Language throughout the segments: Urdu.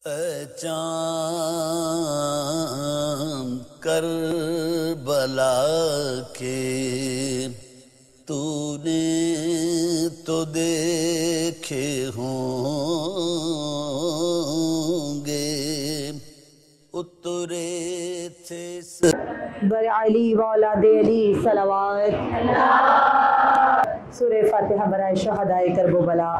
اے چاند کربلا کے تو نے تو دیکھے ہوں گے اترے تھے بر علی واولاد علی صلوات. سورہ فاتحہ برائے شہدائے کرب و بلا.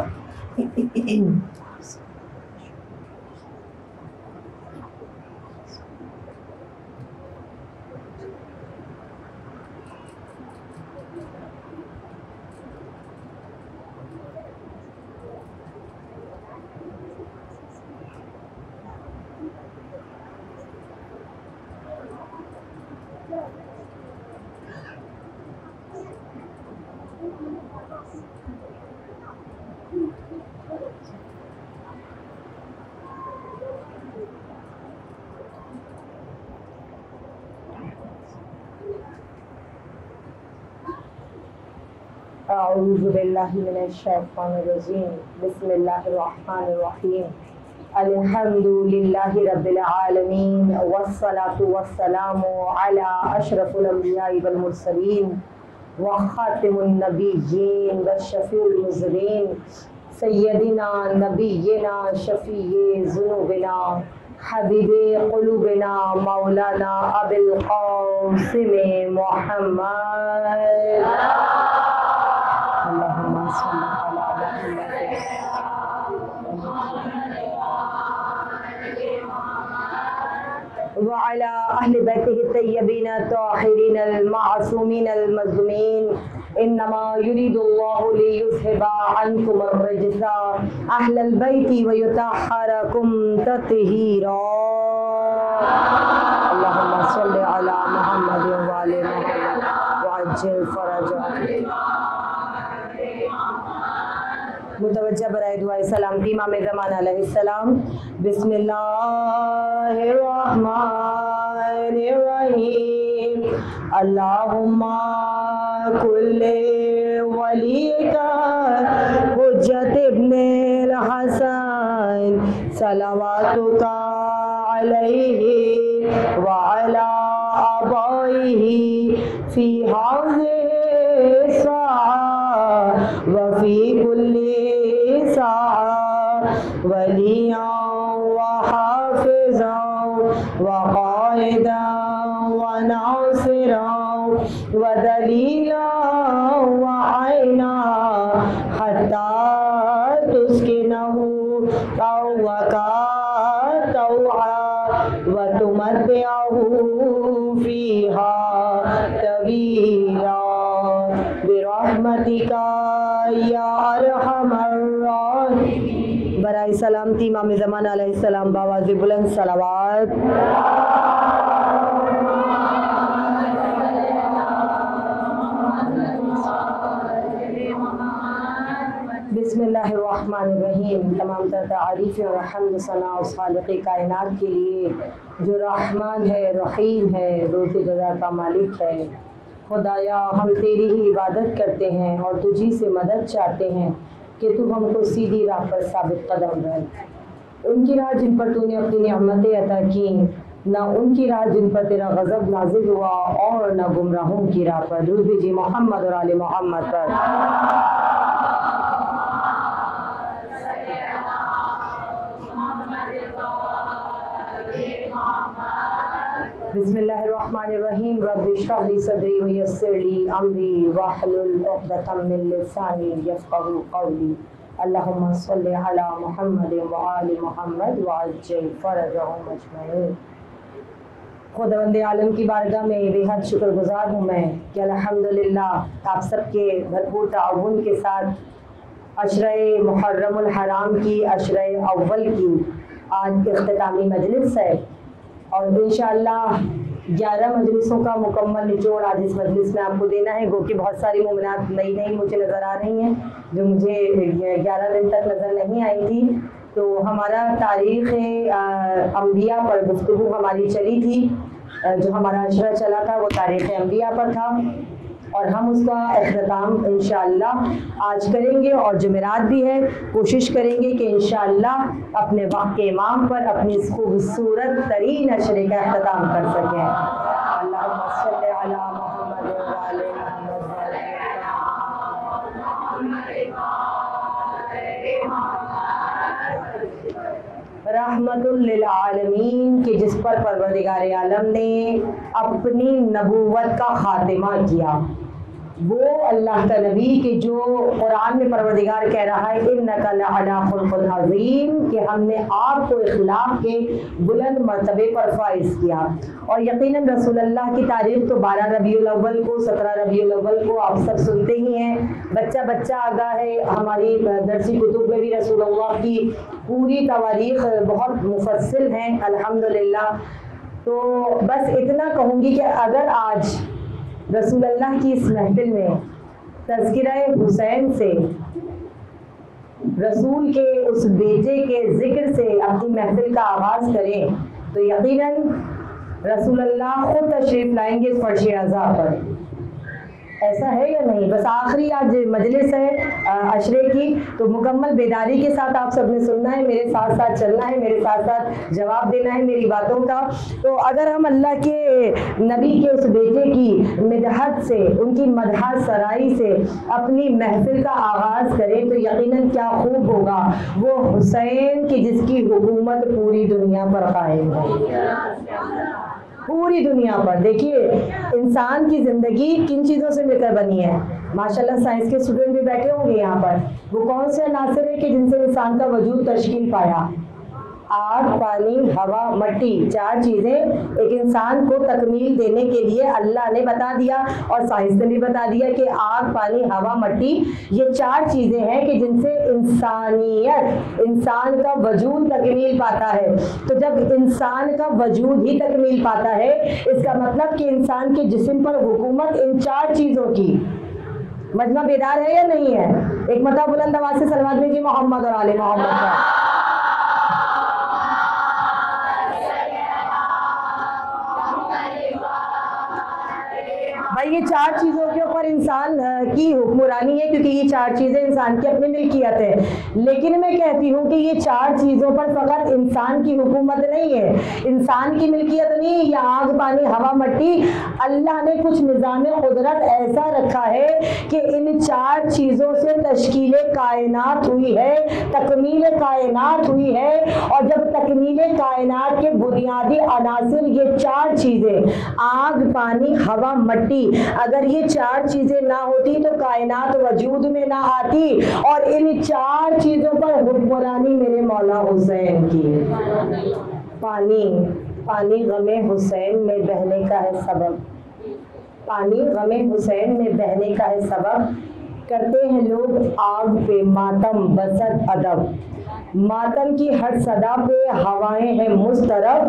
اعوذ باللہ من الشیطان الرجیم. بسم اللہ الرحمن الرحیم. الحمد للہ رب العالمین والصلاة والسلام علی اشرف الانبیاء والمرسلین وخاتم النبیین والشفیع المذنبین سیدنا نبینا شفیع ذنوبنا حبیب قلوبنا مولانا ابی القاسم محمد. اللہم صل علی محمد وعلى أهل بيته الطيبين الطاهرين المعصومين المظلومين. إنما يريد الله ليذهب عنكم الرجس أهل البيت ويطهركم تطهيرا. اللهم صل على محمد وآل محمد وعجل فرجهم. متوجہ برائے دعائے سلامتی امام زمان علیہ السلام. بسم اللہ الرحمن الرحیم. اللہم کل ولیک حجت ابن الحسن صلواتک علیہ وعلی آبائہ فی هذه الساعة وفی کل وليا وحافظا وقائدا وناصرا ودليلا وعينا حتى تسكنه طوعك طوعا وتمتعه فيها طويلا برحمتك يا ارحم الراحمين. برائے سلامتی امام زمان علیہ السلام باواز بلند صلوات. بسم اللہ الرحمن الرحیم. تمام تر تعریف اور حمد ثنا اس خالق کائنات کے لیے جو رحمان ہے، رحیم ہے، روز جزا کا مالک ہے. خدایا ہم تیری ہی عبادت کرتے ہیں اور تجھی سے مدد چاہتے ہیں کہ تو ہم کو سیدھی راہ پر ثابت قدم رکھ. ان کی راہ جن پر تو نے اپنی نعمتیں عطا کی، نہ ان کی راہ جن پر تیرا غضب نازل ہوا، اور نہ گمراہوں کی راہ پر. درود بھیجیے محمد اور آل محمد پر. بسم اللہ الرحمن الرحیم. رب اشرح لی صدری ویسر لی امری واحلل عقدۃ من لسانی یفقهوا قولی. اللہم صل علی محمد وآل محمد وعجل فرجهم اجمعین. خداوند عالم کی بارگاہ میں بے حد شکر گزار ہوں میں کہ الحمدللہ آپ سب کے بھرپور تعاون کے ساتھ عشرہ محرم الحرام کی عشرہ اول کی آج اختتامی مجلس ہے، اور انشاءاللہ 11 مجلسوں کا مکمل نچوڑ آج اس مجلس میں آپ کو دینا ہے. گو کہ بہت ساری مومنات نئی مجھے نظر آ رہی ہیں جو مجھے 11 دن تک نظر نہیں آئی تھی. تو ہمارا تاریخ انبیاء پر گفتگو ہماری چلی تھی. جو ہمارا عشرہ چلا تھا وہ تاریخ انبیاء پر تھا. اور ہم اس کا اختتام انشاءاللہ آج کریں گے، اور جمعرات بھی ہے، کوشش کریں گے کہ انشاءاللہ اپنے وقت کے امام پر اپنی اس خوبصورت ترین اشرے کا اختتام کر سکیں۔ اللہم صلی علی محمد وعلی رحمت للعالمین، کہ جس پر پروردگار عالم نے اپنی نبوت کا خاتمہ کیا، وہ اللہ کا نبی کہ جو قرآن میں پروردگار کہہ رہا ہے انک لعلی خلق عظیم، کہ ہم نے آپ کو اخلاق کے بلند مرتبے پر فائز کیا۔ اور یقیناً رسول اللہ کی تاریخ تو 12 ربیع الاول کو، 17 ربیع الاول کو آپ سب سنتے ہی ہیں، بچہ بچہ آگاہ ہے۔ ہماری درسی کتب میں بھی رسول اللہ کی پوری تواریخ بہت مفصل ہیں الحمدللہ۔ تو بس اتنا کہوں گی کہ اگر آج رسول اللہ کی اس محفل میں تذکرہ حسین سے، رسول کے اس بیٹے کے ذکر سے اپنی محفل کا آغاز کریں تو یقیناً رسول اللہ خود تشریف لائیں گے اس فرش اعضاء پر۔ ایسا ہے یا نہیں؟ بس آخری آج مجلس ہے عشرے کی، تو مکمل بیداری کے ساتھ آپ سب نے سننا ہے، میرے ساتھ ساتھ چلنا ہے، میرے ساتھ ساتھ جواب دینا ہے میری باتوں کا۔ تو اگر ہم اللہ کے نبی کے اس بیٹے کی مدحت سے، ان کی مدح سرائی سے اپنی محفل کا آغاز کریں تو یقیناً کیا خوب ہوگا، وہ حسین کی جس کی حکومت پوری دنیا پر قائم ہے، پوری دنیا پر۔ دیکھیے انسان کی زندگی کن چیزوں سے مل کر بنی ہے؟ ماشاءاللہ سائنس کے اسٹوڈنٹ بھی بیٹھے ہوں گے یہاں پر۔ وہ کون سے عناصر ہیں کہ جن سے انسان کا وجود تشکیل پایا؟ آگ، پانی، ہوا، مٹی، 4 چیزیں ایک انسان کو تکمیل دینے کے لیے اللہ نے بتا دیا، اور سائنس نے بھی بتا دیا کہ آگ، پانی، ہوا، مٹی، یہ 4 چیزیں ہیں کہ جن سے انسانیت، انسان کا وجود تکمیل پاتا ہے۔ تو جب انسان کا وجود ہی تکمیل پاتا ہے، اس کا مطلب کہ انسان کے جسم پر حکومت ان 4 چیزوں کی۔ مجمع بیدار ہے یا نہیں ہے؟ ایک مرتبہ بلند آواز سے صلوات بھیجیے محمد اور آل محمد کا۔ بھائی یہ 4 چیزوں کے اوپر انسان کی حکمرانی ہے، کیونکہ یہ 4 چیزیں انسان کی اپنی ملکیت ہے۔ لیکن میں کہتی ہوں کہ یہ 4 چیزوں پر فقط انسان کی حکومت نہیں ہے، انسان کی ملکیت نہیں ہے، یہ آگ، پانی، ہوا، مٹی، اللہ نے کچھ نظام قدرت ایسا رکھا ہے کہ ان 4 چیزوں سے تشکیل کائنات ہوئی ہے، تکمیل کائنات ہوئی ہے۔ اور جب تکمیل کائنات کے بنیادی عناصر یہ 4 چیزیں، آگ، پانی، ہوا، مٹی، اگر یہ 4 چیزیں نہ ہوتی تو کائنات وجود میں نہ آتی، اور ان 4 چیزوں پر حکمرانی میرے مولا حسین کی۔ پانی غم حسین میں بہنے کا ہے سبب، پانی غم حسین میں بہنے کا ہے سبب، کرتے ہیں لوگ آگ پہ ماتم بسط ادب، ماتم کی ہر صدا پہ ہوائیں ہیں مضطرب،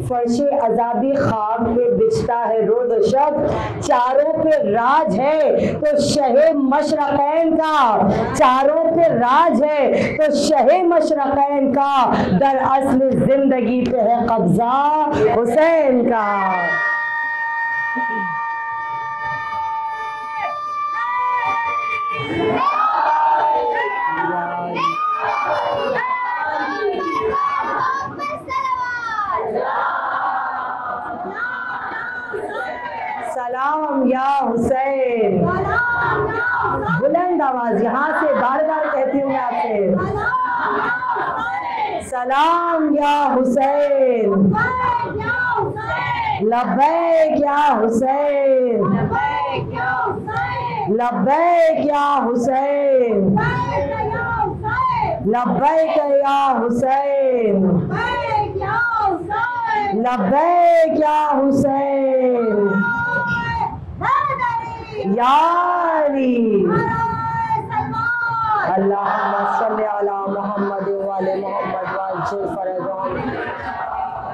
فرش عذابی خاک پہ بچھتا ہے روز و شب، چاروں پہ راج ہے تو شہ مشرقین کا، چاروں پہ راج ہے تو شہ مشرقین کا، در اصل زندگی پہ ہے قبضہ حسین کا۔ سلام یا حسین، بلند آواز یہاں سے بار بار کہتی ہوں میں آپ سے، سلام یا حسین، لبیک یا حسین، لبیک یا حسین، لبیک یا حسین، لبیک یا حسین، یا علی، اللہم صلی علی محمد وعلی محمد وعجل فرجہم۔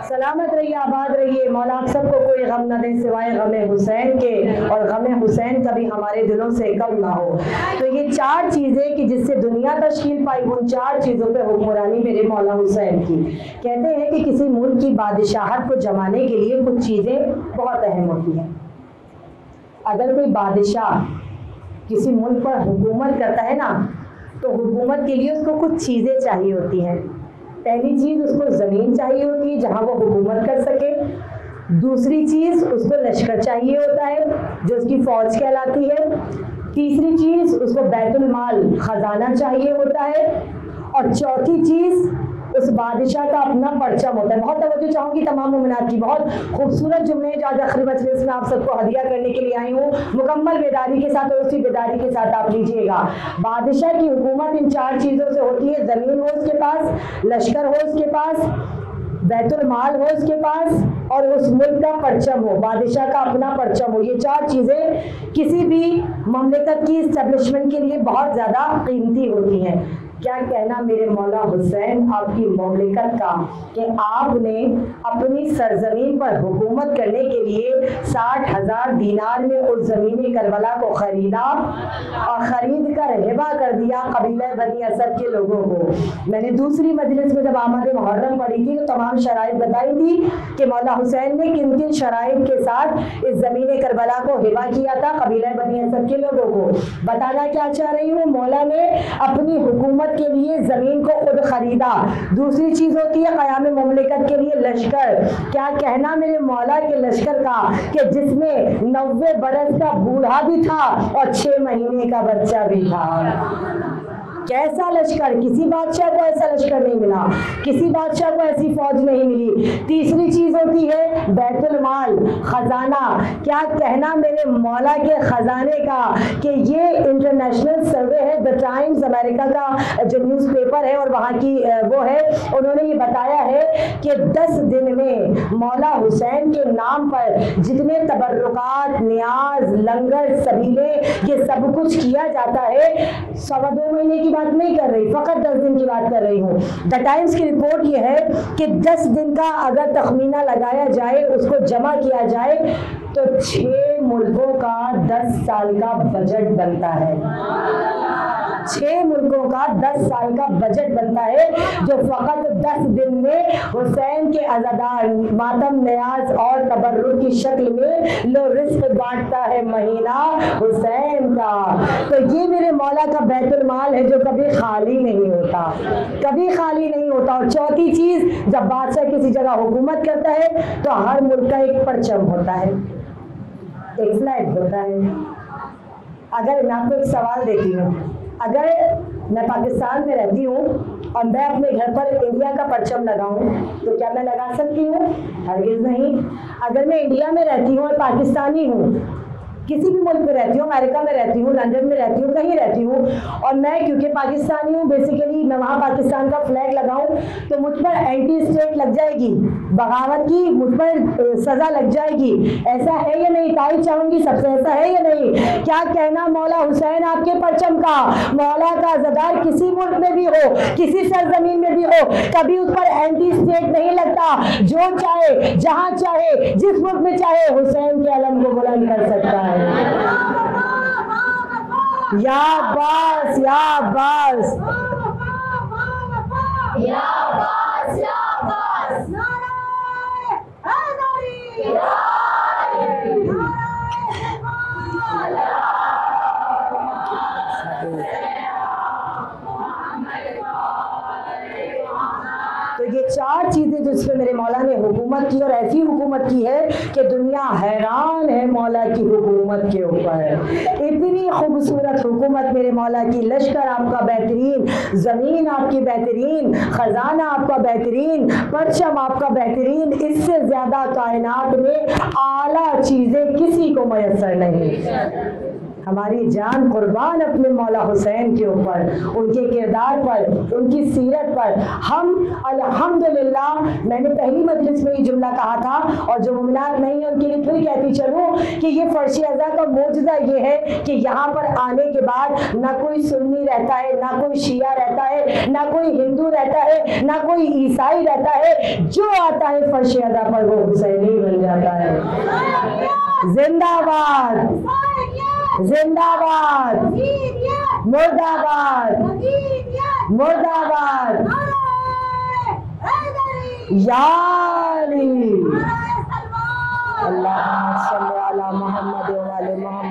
سلامت رہیے، آباد رہیے، مولا آپ سب کو کوئی غم نہ دے سوائے غم حسین کے، اور غم حسین کبھی ہمارے دلوں سے کم نہ ہو۔ تو یہ 4 چیزیں کہ جس سے دنیا تشکیل پائی، ان 4 چیزوں پہ حکمرانی میرے مولا حسین کی۔ کہتے ہیں کہ کسی ملک کی بادشاہت کو جمانے کے لیے کچھ چیزیں بہت اہم ہوتی ہیں۔ اگر کوئی بادشاہ کسی ملک پر حکومت کرتا ہے نا تو حکومت کے لیے اس کو کچھ چیزیں چاہیے ہوتی ہیں. پہلی چیز اس کو زمین چاہیے ہوتی ہے جہاں وہ حکومت کر سکے. دوسری چیز اس کو لشکر چاہیے ہوتا ہے جو اس کی فوج کہلاتی ہے. تیسری چیز اس کو بیت المال خزانہ چاہیے ہوتا ہے. اور چوتھی چیز اس بادشاہ کا اپنا پرچم ہوتا ہے. بہت توجہ چاہوں گی تمام مومنات کی. بہت خوبصورت جملے جو آج آخری مجلس میں آپ سب کو ہدیہ کرنے کے لیے آئی ہوں. مکمل بیداری کے ساتھ اور اسی بیداری کے ساتھ آپ لیجیے گا. بادشاہ کی حکومت ان 4 چیزوں سے ہوتی ہے. زمین ہو اس کے پاس, لشکر ہو اس کے پاس, بیت المال ہو اس کے پاس, اور اس ملک کا پرچم ہو, بادشاہ کا اپنا پرچم ہو. یہ 4 چیزیں کسی بھی مملکت کی اسٹیبلشمنٹ کے لیے بہت زیادہ قیمتی ہوتی ہیں. کیا کہنا میرے مولا حسین آپ کی مملکت کا کہ آپ نے اپنی سرزمین پر حکومت کرنے کے لیے 60,000 دینار میں اس زمین کربلا کو خریدا اور خرید کر ہبہ کر دیا قبیلہ بنی اسد کے لوگوں کو. میں نے دوسری مجلس میں جب آمد محرم پڑھی تھی تو تمام شرائط بتائی تھی کہ مولا حسین نے کن کن شرائط کے ساتھ اس زمین کربلا کو ہبہ کیا تھا قبیلہ بنی اسد کے لوگوں کو. بتانا کیا چاہ رہی ہوں, مولا نے اپنی حکومت کے لیے زمین کو خود خریدا. دوسری چیز ہوتی ہے قیام مملکت کے لیے لشکر. کیا کہنا میرے مولا کے لشکر کا کہ جس میں 90 برس کا بوڑھا بھی تھا اور 6 مہینے کا بچہ بھی تھا. کیسا لشکر, کسی بادشاہ کو ایسا لشکر نہیں ملا, کسی بادشاہ کو ایسی فوج نہیں ملی. تیسری چیز ہوتی ہے بیت المال خزانہ. کیا کہنا میرے مولا کے خزانے کا کہ یہ انٹرنیشنل سروے ہے, دا ٹائمز امریکہ کا جو نیوز پیپر ہے اور وہاں کی وہ ہے, انہوں نے یہ بتایا ہے کہ 10 دن میں مولا حسین کے نام پر جتنے تبرکات, نیاز, لنگر, سبیلے, یہ سب کچھ کیا جاتا ہے. 2.25 مہینے کی بات نہیں کر رہی, فقط 10 دن کی بات کر رہی ہوں. دا ٹائمز کی رپورٹ یہ ہے کہ 10 دن کا اگر تخمینہ لگایا جائے, اس کو جمع کیا جائے تو 6 ملکوں کا 10 سال کا بجٹ بنتا ہے. 6 ملکوں کا 10 سال کا بجٹ بنتا ہے جو فقط 10 دن میں حسین کے عزادار ماتم, نیاز اور تبرک کی شکل میں لو رزق بانٹتا ہے مہینہ حسین کا. تو یہ میرے مولا کا بیت المال ہے جو کبھی خالی نہیں ہوتا, کبھی خالی نہیں ہوتا. اور چوتھی چیز, جب بادشاہ کسی جگہ حکومت کرتا ہے تو ہر ملک کا ایک پرچم ہوتا ہے, ایک فلیگ ہوتا ہے. اگر میں آپ کو ایک سوال دیتی ہوں, اگر میں پاکستان میں رہتی ہوں اور میں اپنے گھر پر انڈیا کا پرچم لگاؤں تو کیا میں لگا سکتی ہوں؟ ہرگز نہیں. اگر میں انڈیا میں رہتی ہوں اور پاکستانی ہوں, کسی بھی ملک میں رہتی ہوں, امریکہ میں رہتی ہوں, لندن میں رہتی ہوں, کہیں رہتی ہوں, اور میں کیونکہ پاکستانی ہوں بیسیکلی میں وہاں پاکستان کا فلیگ لگاؤں تو مجھ پر اینٹی اسٹیٹ لگ جائے گی, بغاوت کی مجھ پر سزا لگ جائے گی. ایسا ہے یا نہیں؟ تائید چاہوں گی سب سے, ایسا ہے یا نہیں؟ کیا کہنا مولا حسین آپ کے پرچم کا؟ مولا کا عزادار کسی ملک میں بھی ہو, کسی سرزمین میں بھی ہو, کبھی اس پر اینٹی اسٹیٹ نہیں لگتا. جو چاہے, جہاں چاہے, جس ملک میں چاہے, حسین کے علم کو بلند کر سکتا ہے. یا عباس, یا عباس, یا عباس, یا عباس, نعرہ حیدری, تو یہ 4 چیزیں جس پہ میرے مولا نے حکومت کی, اور ایسی حکومت کی ہے کہ دنیا حیران ہے مولا کی حکومت کے اوپر. اتنی خوبصورت حکومت میرے مولا کی. لشکر آپ کا بہترین, زمین آپ کی بہترین, خزانہ آپ کا بہترین, پرچم آپ کا بہترین. اس سے زیادہ کائنات میں اعلیٰ چیزیں کسی کو میسر نہیں. ہماری جان قربان اپنے مولا حسین کے اوپر, ان کے کردار پر, ان کی سیرت پر. ہم الحمدللہ, میں نے پہلی مجلس میں یہ جملہ کہا تھا اور جو مومنات نہیں ہیں ان کے لیے پھر کہتی چلوں کہ یہ فرش ازا کا معجزہ یہ ہے کہ یہاں پر آنے کے بعد نہ کوئی سنی رہتا ہے, نہ کوئی شیعہ رہتا ہے, نہ کوئی ہندو رہتا ہے, نہ کوئی عیسائی رہتا ہے. جو آتا ہے فرش ازا پر وہ حسینی بن جاتا ہے. زندہ باد, زندہ باد, مرد آباد, مرد آباد, یا علی. اللہم صلی علی محمد و علی محمد.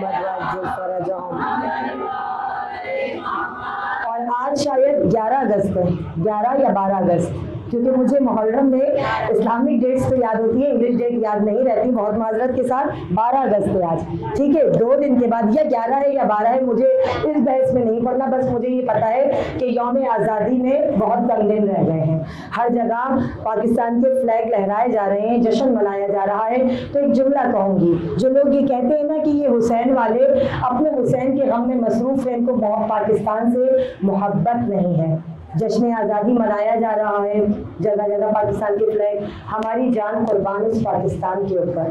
شاید 11 اگست ہے، 11 یا 12 اگست، کیونکہ مجھے محرم میں اسلامک ڈیٹس تو یاد ہوتی ہے، انگلش ڈیٹ یاد نہیں رہتی، بہت معذرت کے ساتھ. 12 اگست ہے آج، ٹھیک ہے. 2 دن کے بعد یا 11 ہے یا 12 ہے، مجھے اس بحث میں نہیں پڑھنا، بس مجھے یہ پتا ہے کہ یوم آزادی میں بہت کم دن رہ گئے ہیں. ہر جگہ پاکستان کے فلیگ لہرائے جا رہے ہیں، جشن منایا جا رہا ہے. تو ایک جملہ کہوں گی، جو لوگ یہ کہتے ہیں نا کہ یہ حسین والے اپنے حسین کے غم میں مصروف ہیں، ان کو بہت پاکستان سے محبت نہیں ہے. جشن آزادی منایا جا رہا ہے جگہ جگہ، پاکستان کے فلیگ، ہماری جان قربان اس پاکستان کے اوپر،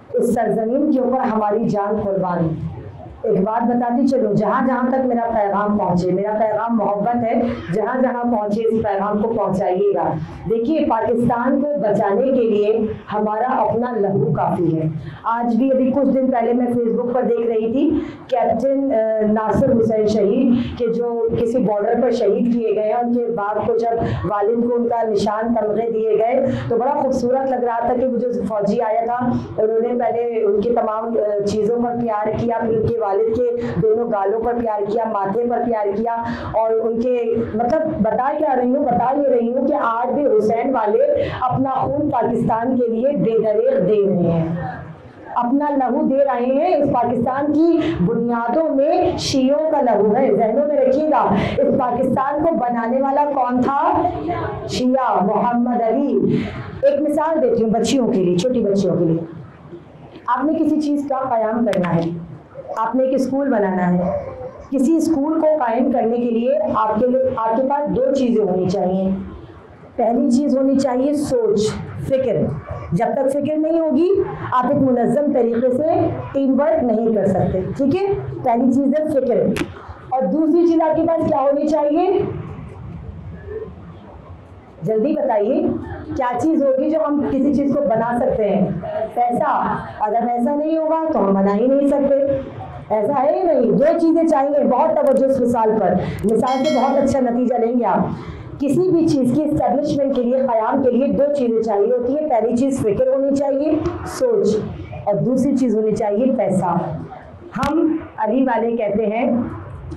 اس سرزمین کے اوپر ہماری جان قربان. ایک بات بتاتی چلو، جہاں جہاں تک میرا پیغام پہنچے، میرا پیغام محبت ہے، جہاں جہاں پہنچے اس پیغام کو پہنچائیے گا. دیکھیے پاکستان کو بچانے کے لیے ہمارا اپنا لہو کافی ہے. آج بھی ابھی کچھ دن پہلے میں فیس بک پر دیکھ رہی تھی کیپٹن ناصر حسین شہید کہ جو کسی بارڈر پر شہید کیے گئے ہیں، ان کے باپ کو جب والد کو ان کا نشان تمغے دیے گئے تو بڑا خوبصورت لگ رہا تھا کہ وہ جو فوجی آیا تھا انہوں نے پہلے ان کی تمام چیزوں پر پیار کیا، پھر ان کے والد کے دونوں گالوں پر پیار کیا، ماتھے پر پیار کیا، اور ان کے مطلب بتا یہ رہی ہوں کہ آج بھی حسین والے اپنا خون پاکستان کے لیے بے دریغ دے رہے ہیں، اپنا لہو دے رہے ہیں. اس پاکستان کی بنیادوں میں شیعوں کا لہو ہے، ذہنوں میں رکھیے گا. اس پاکستان کو بنانے والا کون تھا؟ شیعہ، محمد علی. ایک مثال دیتی ہوں بچیوں کے لیے، چھوٹی بچیوں کے لیے. آپ نے کسی چیز کا قیام کرنا ہے، آپ نے ایک اسکول بنانا ہے. کسی اسکول کو قائم کرنے کے لیے آپ کے پاس 2 چیزیں ہونی چاہیے. پہلی چیز ہونی چاہیے سوچ، فکر. جب تک فکر نہیں ہوگی آپ ایک منظم طریقے سے ٹیم ورک نہیں کر سکتے، ٹھیک ہے. پہلی چیز ہے فکر. اور دوسری چیز آپ کے پاس کیا ہونی چاہیے؟ جلدی بتائیے کیا چیز ہوگی جو ہم کسی چیز کو بنا سکتے ہیں؟ پیسہ. اگر پیسہ نہیں ہوگا تو ہم بنا ہی نہیں سکتے. ایسا ہے ہی نہیں. 2 چیزیں چاہیے. بہت توجہ اس مثال پر، مثال سے بہت اچھا نتیجہ لیں گے آپ. کسی بھی چیز کی اسٹیبلشمنٹ کے لیے، قیام کے لیے 2 چیزیں چاہیے ہوتی ہیں. پہلی چیز فکر ہونی چاہیے، سوچ، اور دوسری چیز ہونی چاہیے پیسہ. ہم علی والے کہتے ہیں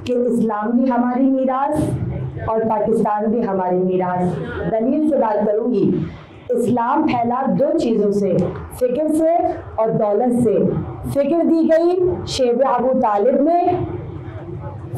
کہ اسلام بھی ہماری میراث اور پاکستان بھی ہماری میراث. دلیل سے بات کروں گی. اسلام پھیلا 2 چیزوں سے، فکر سے اور دولت سے. فکر دی گئی شیب ابو طالب میں،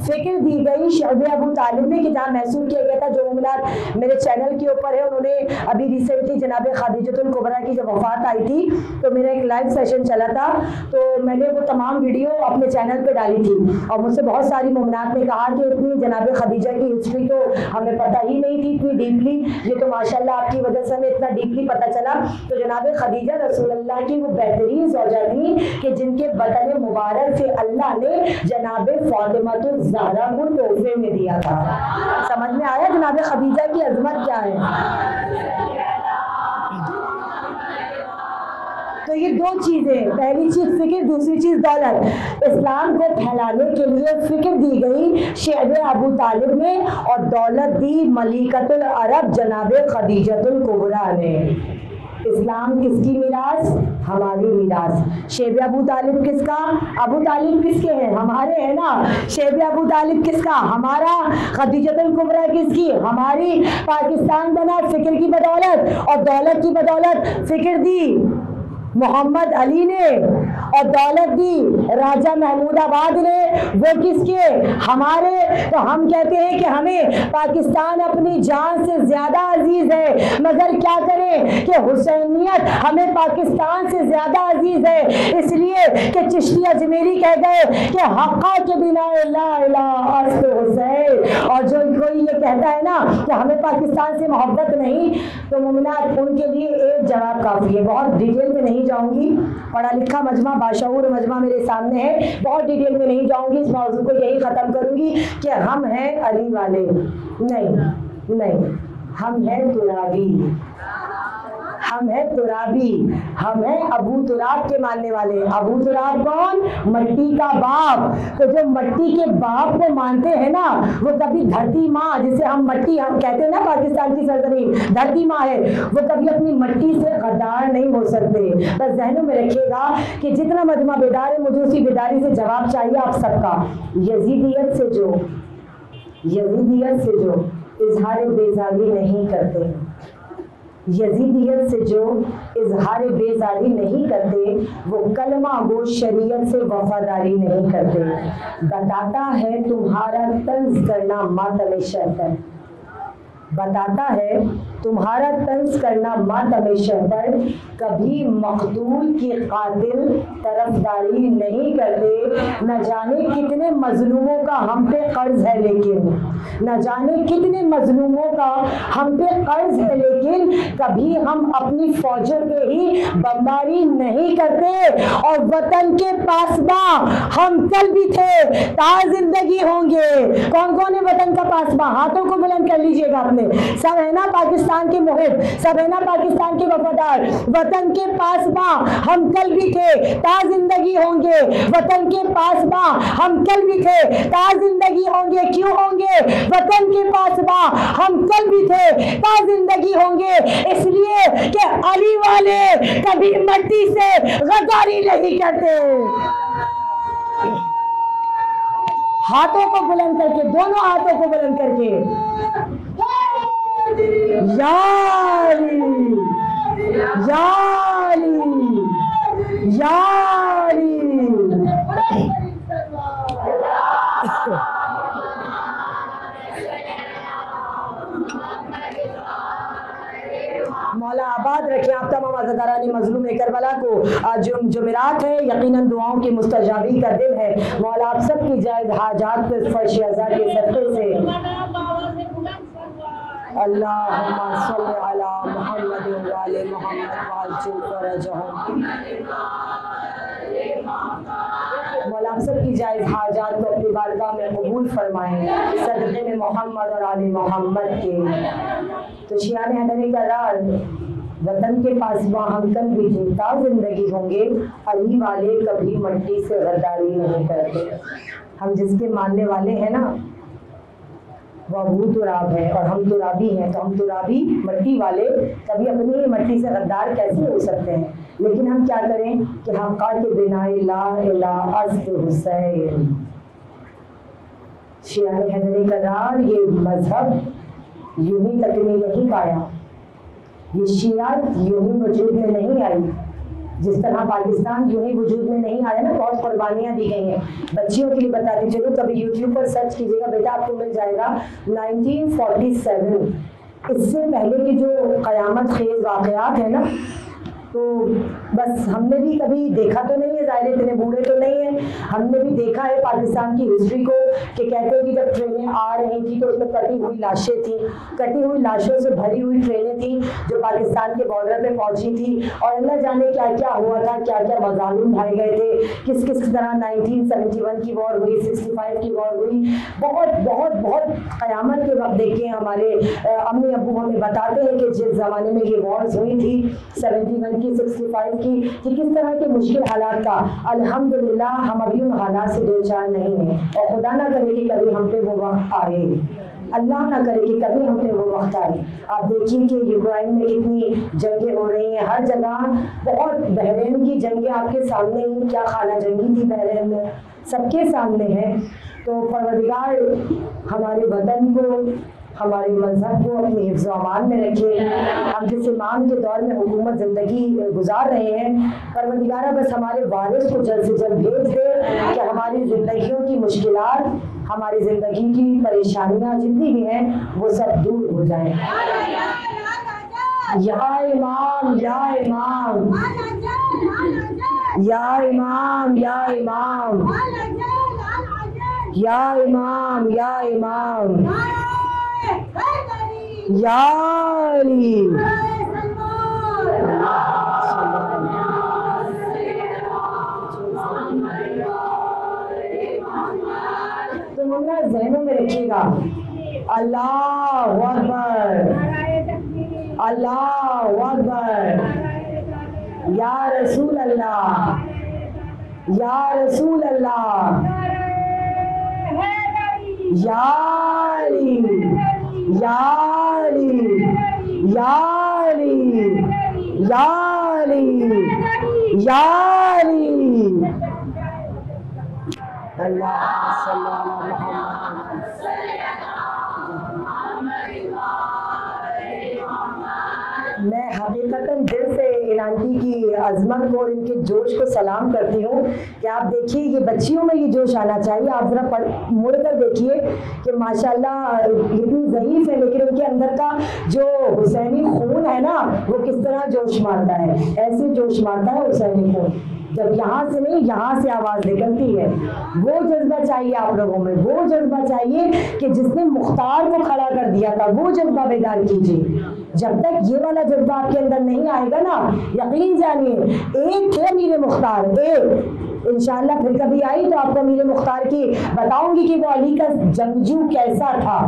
فکر دی گئی شعب ابو طالب نے کہ جہاں محسوس کیا گیا تھا. جو مومنات میرے چینل کے اوپر ہے انہوں نے ابھی ریسنٹلی جناب خدیجۃ الکبریٰ کی جب وفات آئی تھی تو میرا ایک لائیو سیشن چلا تھا، تو میں نے وہ تمام ویڈیو اپنے چینل پہ ڈالی تھی. اور مجھ سے بہت ساری مومنات نے کہا کہ اتنی جناب خدیجہ کی ہسٹری تو ہمیں پتہ ہی نہیں تھی اتنی ڈیپلی. یہ تو ماشاءاللہ آپ کی وجہ سے ہمیں اتنا ڈیپلی پتہ چلا. تو جناب خدیجہ رسول اللہ کی وہ بہترین زوجہ تھیں کہ جن کے بدن مبارک سے اللہ نے جناب فاطمہ الزہرا کو تحفے میں دیا تھا. سمجھ میں آیا جناب خدیجہ کی عظمت کیا ہے؟ تو یہ 2 چیزیں، پہلی چیز فکر، دوسری چیز دولت. اسلام کو پھیلانے کے لیے فکر دی گئی شعب ابو طالب نے اور دولت دی ملکۃ العرب جناب خدیجۃ الکبریٰ نے. اسلام کس کی میراث؟ ہماری میراث. شیب ابو طالب کس کا؟ ابو طالب کس کے ہیں؟ ہمارے ہیں نا. شیب ابو طالب کس کا؟ ہمارا. خدیجۃ الکبریٰ کس کی؟ ہماری. پاکستان بنا فکر کی بدولت اور دولت کی بدولت. فکر دی محمد علی نے اور دولت دی راجہ محمود آباد نے. وہ کس کے؟ ہمارے. تو ہم کہتے ہیں کہ ہمیں پاکستان اپنی جان سے زیادہ عزیز ہے، مگر کیا کریں کہ حسینیت ہمیں پاکستان سے زیادہ عزیز ہے. اس لیے کہ چشتی اجمیری کہہ گئے کہ حقا کے بنا لا الہ الا حسین. اور جو کوئی یہ کہتا ہے نا کہ ہمیں پاکستان سے محبت نہیں، تو مومنات ان کے لیے ایک جواب کافی ہے. بہت ڈیٹیل میں نہیں جاؤں گی، پڑھا لکھا مجمع، باشعور مجمع میرے سامنے ہے، بہت ڈیٹیل میں نہیں جاؤں گی. اس موضوع کو یہی ختم کروں گی کہ ہم ہیں علی والے نہیں، ہم ہیں ترابی. ہم ہیں ترابی، ہم ہیں ابو تراب کے ماننے والے. ابو تراب کون؟ مٹی کا باپ. تو جو مٹی کے باپ کو مانتے ہیں نا، وہ کبھی دھرتی ماں، جسے ہم مٹی ہم کہتے ہیں نا پاکستان کی سرزمین دھرتی ماں ہے، وہ کبھی اپنی مٹی سے غدار نہیں ہو سکتے. بس ذہنوں میں رکھیے گا کہ جتنا مجمع بیدار ہے، مجھے اسی بیداری سے جواب چاہیے آپ سب کا. یزیدیت سے جو یزیدیت سے جو اظہار بیزاری نہیں کرتے، یزیدیت سے جو اظہار بیزاری نہیں کرتے، وہ کلمہ گو شریعت سے وفاداری نہیں کرتے۔ بتاتا ہے تمہارا طنز کرنا ماتم شہتر، بتاتا ہے تمہارا طنز کرنا ماتم شہتر، کبھی مقتول کی قاتل طرفداری نہیں کرتے۔ نہ جانے کتنے مظلوموں کا ہم پہ قرض ہے، لیکن نہ جانے کتنے مظلوموں کا ہم پہ قرض ہے، لیکن کبھی ہم اپنی فوجوں پہ ہی بمباری نہیں کرتے۔ اور وطن کے پاسباں ہم کل بھی تھے، تا زندگی ہوں گے۔ کون کون ہے وطن کا پاسباں؟ ہاتھوں کو بلند کر لیجئے گا اپنے۔ سب ہے نا پاکستان کے محب، سب ہے نا پاکستان کے وفادار؟ وطن کے پاسباں ہم کل بھی تھے، تا زندگی ہوں گے۔ وطن کے پاسباں ہم کل بھی تھے، تا زندگی ہوں گے۔ کیوں ہوں گے؟ وطن کے پاسباں ہم کل بھی تھے، تا زندگی ہوں گے، اس لیے کہ علی والے کبھی مٹی سے غداری نہیں کرتے۔ ہاتھوں کو بلند کر کے، دونوں ہاتھوں کو بلند کر کے، یا علی یا علی یا علی۔ مولا آباد رکھیں آپ تمام عزاداران مظلوم کربلا کو۔ آج جمعرات ہے، یقیناً دعاؤں کی مستجابی کا دن ہے۔ مولا آپ سب کی جائز حاجات پہ فرش ازا کے صدقے سے اللہم صلی علی محمد وعلی محمد وعجل فرجہم۔ مولا آپ سب کی جائز حاجات کو اپنی بارگاہ میں قبول فرمائیں، صدقے میں محمد اور آل محمد کے۔ تو شیعان حیدری کرار، وطن کے پاسباں ہم کل بھی تھے، تا زندگی ہوں گے، علی والے کبھی مٹی سے غداری نہیں کرتے۔ ہم جس کے ماننے والے ہیں نا، وہ ابو تراب ہے اور ہم ترابی ہیں، تو ہم ترابی مٹی والے کبھی اپنی مٹی سے غدار کیسے ہو سکتے ہیں؟ لیکن ہم کیا کریں کہ حقا کے بنا لا الہ ازد حسین۔ شیعان حیدری کرار، یہ مذہب یوں ہی تکمیل نہیں پایا، یہ شیعت یوں ہی وجود میں نہیں آئی، جس طرح پاکستان یوں ہی وجود میں نہیں آیا نا، بہت قربانیاں دی گئی ہیں۔ بچیوں کے لیے بتاتی چلو، کبھی یوٹیوب پر سرچ کیجیے گا بیٹا، آپ کو مل جائے گا 1947، اس سے پہلے کے جو قیامت خیز واقعات ہیں نا، تو بس ہم نے بھی کبھی دیکھا تو نہیں ہے، ظاہر اتنے بوڑھے تو نہیں ہیں، ہم نے بھی دیکھا ہے پاکستان کی ہسٹری کو، کہ کہتے ہیں کہ جب ٹرینیں آ رہی تھیں تو اس میں کٹی ہوئی لاشیں تھیں، کٹی ہوئی لاشوں سے بھری ہوئی ٹرینیں تھیں جو پاکستان کے بارڈر پہ پہنچی تھی، اور اللہ جانے کیا کیا ہوا تھا، کیا کیا مظالم ڈھائے گئے تھے، کس کس طرح 1971 کی وار ہوئی، 65 کی وار ہوئی، بہت بہت بہت قیامت کے وقت دیکھیں ہمارے امی ابو ہمیں بتاتے ہیں کہ جس زمانے میں یہ وارز ہوئی تھی 71 کی 65 کی، کہ کس طرح کے مشکل حالات کا، الحمدللہ ہم ابھی ان حالات سے دو چار نہیں ہیں، اور خدا نہ کرے کہ کبھی ہم پہ وہ وقت آئے، اللہ نہ کرے کہ کبھی ہم پہ وہ وقت آئے۔ آپ دیکھیں کہ یوکرائن میں کتنی جنگیں ہو رہی ہیں، ہر جگہ بہت، بحرین کی جنگیں آپ کے سامنے ہی، کیا خانہ جنگی تھی بحرین میں، سب کے سامنے ہے۔ تو پروردگار ہمارے وطن کو، ہمارے مذہب کو اپنی حفظ و امان میں رکھے۔ ہم جس امام کے دور میں حکومت زندگی گزار رہے ہیں، پروردگارہ بس ہمارے وارث کو جلد سے جلد بھیج دے کہ ہماری زندگیوں کی مشکلات، ہماری زندگی کی پریشانیاں جتنی بھی ہیں وہ سب دور ہو جائیں۔ یا امام یا امام یا امام یا امام یا امام یا امام یا علی۔ تو ممنا ذہنوں میں رکھیے گا، اللہ اکبر اللہ اکبر، یا رسول اللہ یا رسول اللہ، یا علی یا علی یا علی یا علی یا علی۔ اللہ صلی اللہ علیہ وسلم۔ میں حقیقتاً دل سے ان آنٹی کی عظمت کو اور ان کے جوش کو سلام کرتی ہوں کہ آپ دیکھیے یہ بچیوں میں یہ جوش آنا چاہیے. آپ ذرا مڑ کر دیکھیے کہ ماشاءاللہ اتنی ضعیف ہے لیکن ان کے اندر کا جو حسینی خون ہے نا وہ کس طرح جوش مارتا ہے. ایسے جوش مارتا ہے حسینی خون جب یہاں سے نہیں یہاں سے آواز نکلتی ہے. وہ جذبہ چاہیے آپ لوگوں میں, وہ جذبہ چاہیے کہ جس نے مختار کو کھڑا کر دیا تھا وہ جذبہ بیدار کیجیے. جب تک یہ والا جذبہ آپ کے اندر نہیں آئے گا نا, یقین جانیے ایک تھے میر مختار, ایک انشاءاللہ پھر کبھی آئی تو آپ کو میر مختار کی بتاؤں گی کہ وہ علی کا جنگجو کیسا تھا.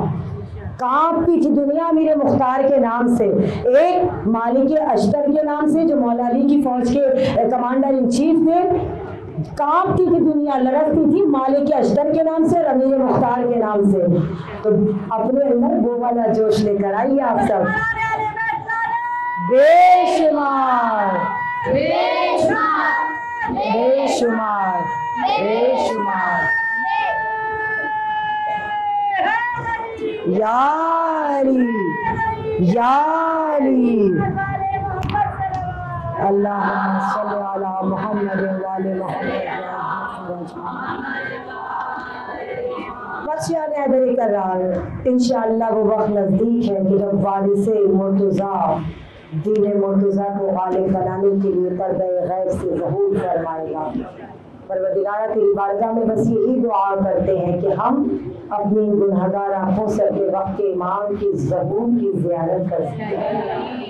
کانپتی تھی دنیا میر مختار کے نام سے, ایک مالک اشتر کے نام سے جو مولا علی کی فوج کے کمانڈر ان چیف تھے. کانپتی تھی دنیا, لڑکتی تھی مالک اشتر کے نام سے اور امیر مختار کے نام سے. تو اپنے اندر وہ والا جوش لے کر آئیے آپ سب. بے شمار بے شمار بے شمار بے شمار یا علی یا علی. اللہم صلی علی محمد وعلی محمد. بس یاد حیدری کر رہا ہے انشاءاللہ وہ وقت نزدیک ہے کہ جب وارث مرتضیٰ دین مرتضیٰ کو غالب بنانے کے لیے پردہ غیب سے ظہور فرمائے گا. پروردگارہ تیری بارگاہ میں بس یہی دعا کرتے ہیں کہ ہم اپنی گنہگار آنکھوں سے اپنے وقت کے امام کی ظہور کی زیارت کر سکیں.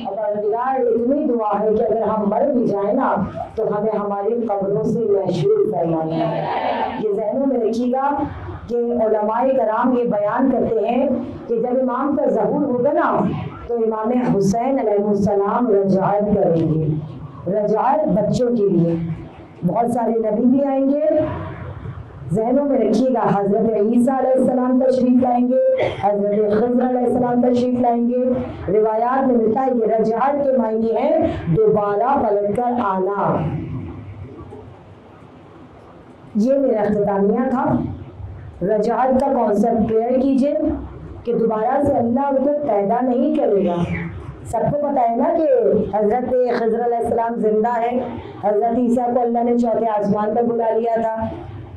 اور پروردگار اتنی دعا ہے کہ اگر ہم مر بھی جائیں نا تو ہمیں ہماری قبروں سے محشور فرمانا ہے. یہ ذہنوں میں رکھیے گا کہ علماء کرام یہ بیان کرتے ہیں کہ جب امام کا ظہور ہوگا نا تو امام حسین علیہ السلام رجعت کریں گے. رجعت بچوں کے لیے بہت سارے نبی بھی آئیں گے. ذہنوں میں رکھیے گا حضرت عیسیٰ علیہ السلام تشریف لائیں گے, حضرت خضر علیہ السلام تشریف لائیں گے. روایات میں ملتا ہے کہ رجعت کے معنی ہے دوبارہ پلٹ کر آنا. یہ میرا اختتامیہ تھا. رجعت کا کانسیپٹ کلیئر کیجئے کہ دوبارہ سے اللہ کو پیدا نہیں کرے گا. سب کو پتہ ہے نا کہ حضرت خضر علیہ السلام زندہ ہے. حضرت عیسیٰ کو اللہ نے چوتھے آسمان پر بلا لیا تھا.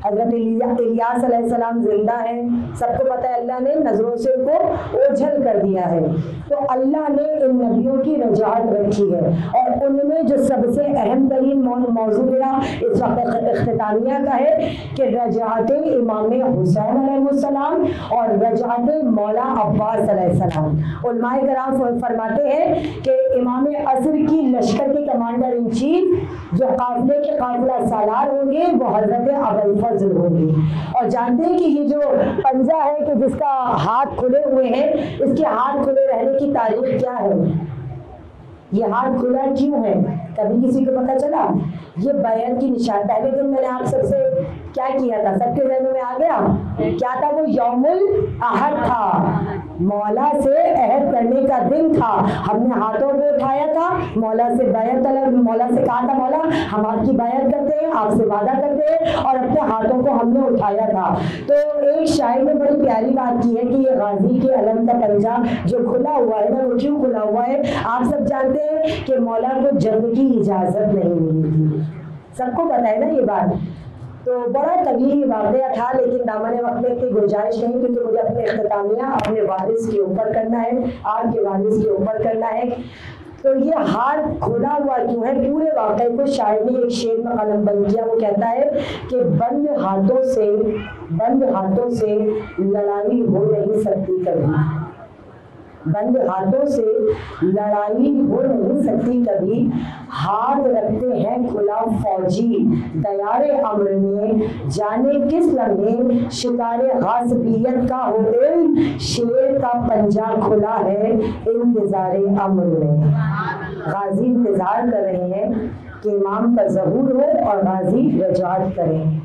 حضرت الیاس علیہ السلام زندہ ہے. سب کو پتہ ہے اللہ نے نظروں سے ان کو اوجھل کر دیا ہے. تو اللہ نے ان نبیوں کی رجعت رکھی ہے اور ان میں جو سب سے اہم ترین موضوع میرا اس وقت اختتامیہ کا ہے کہ رجعت امام حسین علیہ السلام اور رجعت مولا عباس علیہ السلام. علماء کرام فرماتے ہیں کہ امام عصر کی لشکر کے کمانڈر ان چیف جو قافلے کے قافلہ سالار ہوں گے وہ حضرت ابوالفضل ہوں گے. اور جانتے ہیں کہ یہ جو پنجہ ہے کہ جس کا ہاتھ کھلے ہوئے ہیں, اس کے ہاتھ کھلے رہنے کی تاریخ کیا ہے؟ یہ ہاتھ کھلا کیوں ہے کبھی کسی کو پتہ چلا؟ یہ بیعت کی نشان. پہلے دن میں نے آپ سب سے کیا کیا تھا, سب کے ذہنوں میں آ گیا کیا تھا؟ وہ یوم الاحد تھا, مولا سے عہد کرنے کا دن تھا. ہم نے ہاتھوں کو اٹھایا تھا, مولا سے بیعت طلب, مولا سے کہا تھا مولا ہم آپ کی بیعت کرتے ہیں, آپ سے وعدہ کرتے ہیں, اور اپنے ہاتھوں کو ہم نے اٹھایا تھا. تو ایک شاعر نے بڑی پیاری بات کی ہے کہ یہ غازی کے علم کا پنجہ جو کھلا ہوا ہے نا وہ کیوں کھلا ہوا ہے؟ آپ سب جانتے ہیں کہ مولا کو جنگ کی اجازت نہیں ملی تھی. سب کو پتہ ہے نا یہ بات. تو بڑا طویل واقعہ تھا لیکن دامن وقت میں اتنی گنجائش نہیں کیونکہ مجھے اپنے اختتامیہ اپنے وارث کے اوپر کرنا ہے, آپ کے وارث کے اوپر کرنا ہے. تو یہ ہاتھ کھلا ہوا کیوں ہے؟ پورے واقعے کو شاعر نے ایک شعر میں قلم بند کیا. وہ کہتا ہے کہ بند ہاتھوں سے لڑائی ہو نہیں سکتی کبھی, بند ہاتھوں سے لڑائی ہو نہیں سکتی کبھی. ہاتھ رکھتے ہیں کھلا فوجی دیار امر میں, جانے کس لمحے شکار غاصبیت کا ہو علم, شیر کا پنجہ کھلا ہے انتظار امر میں. غازی انتظار کر رہے ہیں کہ امام کا ظہور ہو اور غازی رجعت کریں.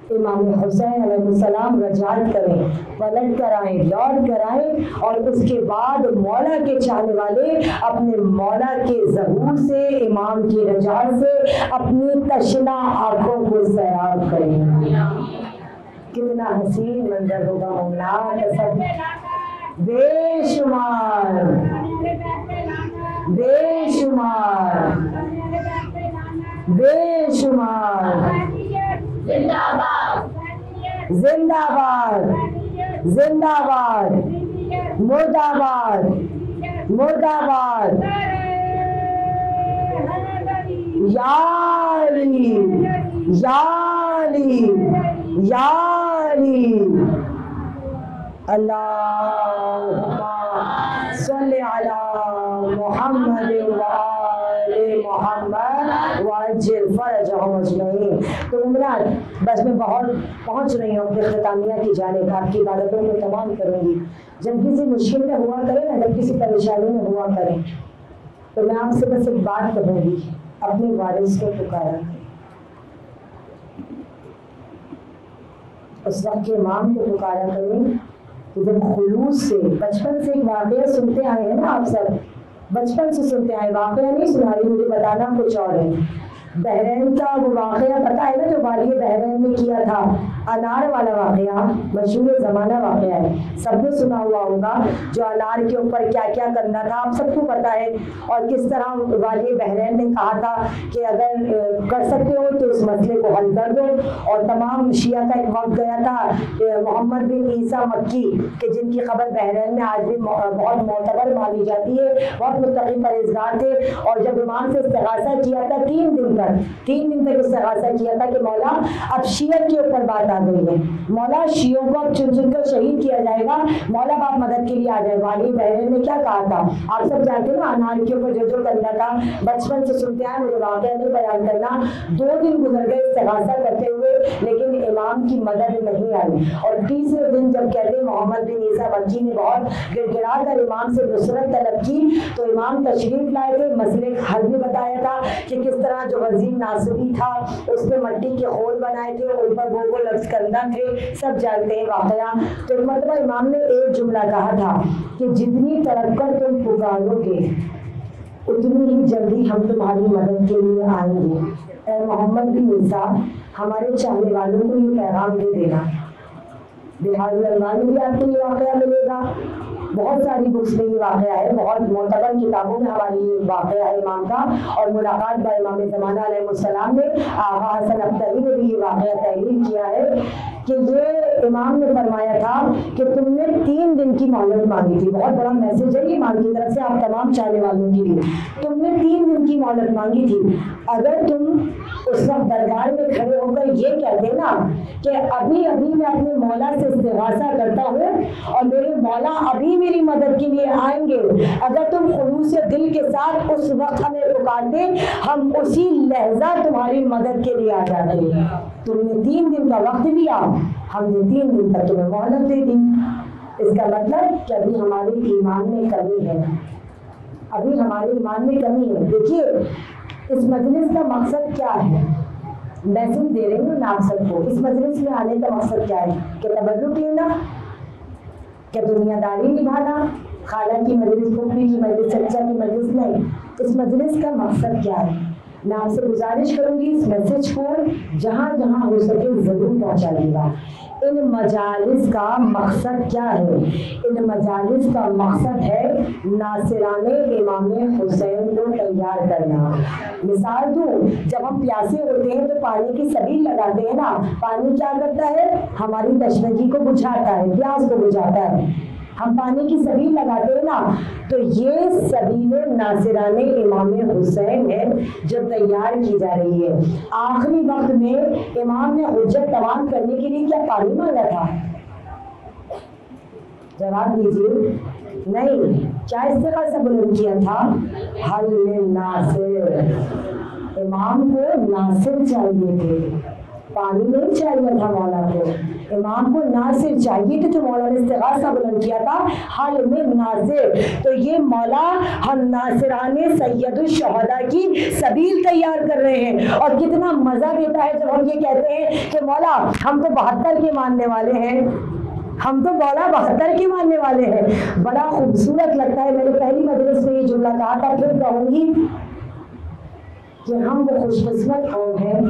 امام حسین علیہ السلام رجعت کریں, پلٹ کر آئیں, لوٹ کر آئیں, اور اس کے بعد مولا کے چاہنے والے اپنے مولا کے ظہور سے, امام کی رجعت سے اپنی تشنا آنکھوں کو سیراب کریں. کتنا حسین منظر ہوگا مومنات, سب بے شمار بے شمار بے شمار زندہ باد زندہ باد مرد آباد مرد آباد یا علی یا علی یا علی اللہم صلی علی محمد وآل محمد وعجل فرجہم اجمعین۔ تو عمران بس میں بہت پہنچ رہی ہوں اپنے اختتامیہ کی جانب، آپ کی عبادتوں کو تمام کروں گی۔ جب کسی مشکل میں ہوا کریں نا، جب کسی پریشانی میں ہوا کریں تو میں آپ سے بس ایک بات کہوں گی، اپنے وارث کو پکارا، اس وقت کے امام کو پکارا کریں کہ جب خلوص سے، بچپن سے ایک واقعہ سنتے آئے ہیں نا آپ سب، بچپن سے سنتے آئے، واقعہ نہیں سنا رہی، مجھے بتانا کچھ اور ہے۔ بحرین کا وہ واقعہ پتا ہے نا جو والی بحرین نے کیا تھا، انار والا واقعہ، مشہور زمانہ واقعہ ہے، سب نے سنا ہوا ہوگا، جو انار کے اوپر کیا کیا کرنا تھا آپ سب کو پتا ہے، اور کس طرح والی بحرین نے کہا تھا کہ اگر کر سکتے ہو تو اس مسئلے کو حل کر دو، اور تمام شیعہ کا ایک وقت گیا تھا محمد بن عیسیٰ مکی کہ جن کی خبر بحرین میں آج بھی بہت معتبر مانی جاتی ہے، بہت متقی پرہیزگار تھے، اور جب امام سے استغاثہ کیا تھا 3 دن تک استغاثہ کیا تھا کہ مولا اب شیعت کے اوپر بات آ گئی ہے، مولا شیعوں کو اب چن چن کر شہید کیا جائے گا، مولا آپ مدد کے لیے آ جائے۔ والی بحرین نے کیا کہا تھا آپ سب جانتے ہیں نا، انار کے اوپر جو کرنا تھا، بچپن سے سنتے آئے، مجھے واقعہ نہیں بیان کرنا، 2 دن گزر گئے استغاثہ کرتے ہوئے لیکن امام کی مدد نہیں آئی، اور تیسرے دن جب کہتے محمد بن عیسیٰ مکی نے بہت گڑ گڑا کر امام سے نصرت طلب کی تو امام تشریف لائے تھے، مسئلے کا حل بھی بتایا تھا کہ کس طرح جو وزیر ناصری تھا اس پہ مٹی کے خول بنائے تھے، ان پر وہ لفظ کندہ تھے، سب جانتے ہیں واقعہ۔ تو ایک مرتبہ امام نے ایک جملہ کہا تھا کہ جتنی تڑپ تم پکارو گے اتنی ہی جلدی ہم تمہاری مدد کے لیے آئیں گے۔ اے محمد بن عیسیٰ، ہمارے چاہنے والوں کو یہ پیغام دے دینا۔ بہار میں بھی آپ کو یہ واقعہ ملے گا، بہت ساری بکس میں یہ واقعہ ہے، بہت معتبر کتابوں میں ہماری یہ واقعہ ہے امام کا، اور ملاقات با امام زمانہ علیہ السلام نے، آغا حسن ابتری نے بھی یہ واقعہ تحریر کیا ہے کہ یہ امام نے فرمایا تھا کہ تم نے 3 دن کی مہلت مانگی تھی، بہت بڑا میسج ہے یہ امام کی طرف سے آپ تمام چاہنے والوں کے لیے، تم نے 3 دن کی مہلت مانگی تھی، اگر تم اس وقت دربار میں کھڑے ہو کر یہ کہتے نا کہ ابھی ابھی میں اپنے مولا سے استغاثہ کرتا ہوں اور میرے مولا ابھی میری مدد کے لیے آئیں گے، اگر تم خلوص دل کے ساتھ اس وقت ہمیں پکارتے، ہم اسی لحظہ تمہاری مدد کے لیے آ جاتے۔ تم نے 3 دن کا وقت دیا، ہم نے 3 دن تک تمہیں مہلت دے دی۔ اس کا مطلب کہ ابھی ہمارے ایمان میں کمی ہے، ابھی ہمارے ایمان میں کمی ہے۔ دیکھیے اس مجلس کا مقصد کیا ہے، میسج دے رہی ہوں آپ سب کو، اس مجلس میں آنے کا مقصد کیا ہے کہ تبرک لینا، کہ دنیا داری نبھانا، خالہ کی مجلس، پھوپھی کی مجلس، چچا کی مجلس نہیں۔ اس مجلس کا مقصد کیا ہے؟ میں آپ سے گزارش کروں گی اس میسج کو جہاں جہاں ہو سکے ضرور پہنچائیے گا۔ ان مجالس کا مقصد کیا ہے؟ ان مجالس کا مقصد ہے ناصران امام حسین کو تیار کرنا۔ مثال دوں، جب ہم پیاسے ہوتے ہیں تو پانی کی سبیل لگاتے ہیں نا، پانی کیا کرتا ہے؟ ہماری تشنگی کو بجھاتا ہے، پیاس کو بجھاتا ہے، ہم پانی کی سبیل لگاتے ہیں نا، تو یہ سبیل ناصران امام حسین ہے جو تیار کی جا رہی ہے۔ آخری وقت میں امام نے حجت تمام کرنے کے لیے کیا پانی مانگا تھا؟ جواب دیجیے، نہیں، کیا استغاثہ بلند کیا تھا؟ حل ناصر، امام کو ناصر چاہیے تھے، پانی نہیں چاہیے تھا مولا کو، امام کو ناصر چاہیے تھے، تو مولا نے استغاثہ بلند کیا تھا حل میں ناصر۔ تو یہ مولا ہم ناصران سید الشہداء کی سبیل تیار کر رہے ہیں، اور کتنا مزہ دیتا ہے جب ہم یہ کہتے ہیں کہ مولا ہم تو 72 کے ماننے والے ہیں، ہم تو مولا 72 کے ماننے والے ہیں۔ بڑا خوبصورت لگتا ہے۔ میں نے پہلی مجلس میں یہ جملہ کہا تھا، پھر کہوں گی کہ ہم وہ خوش قسمت قوم ہیں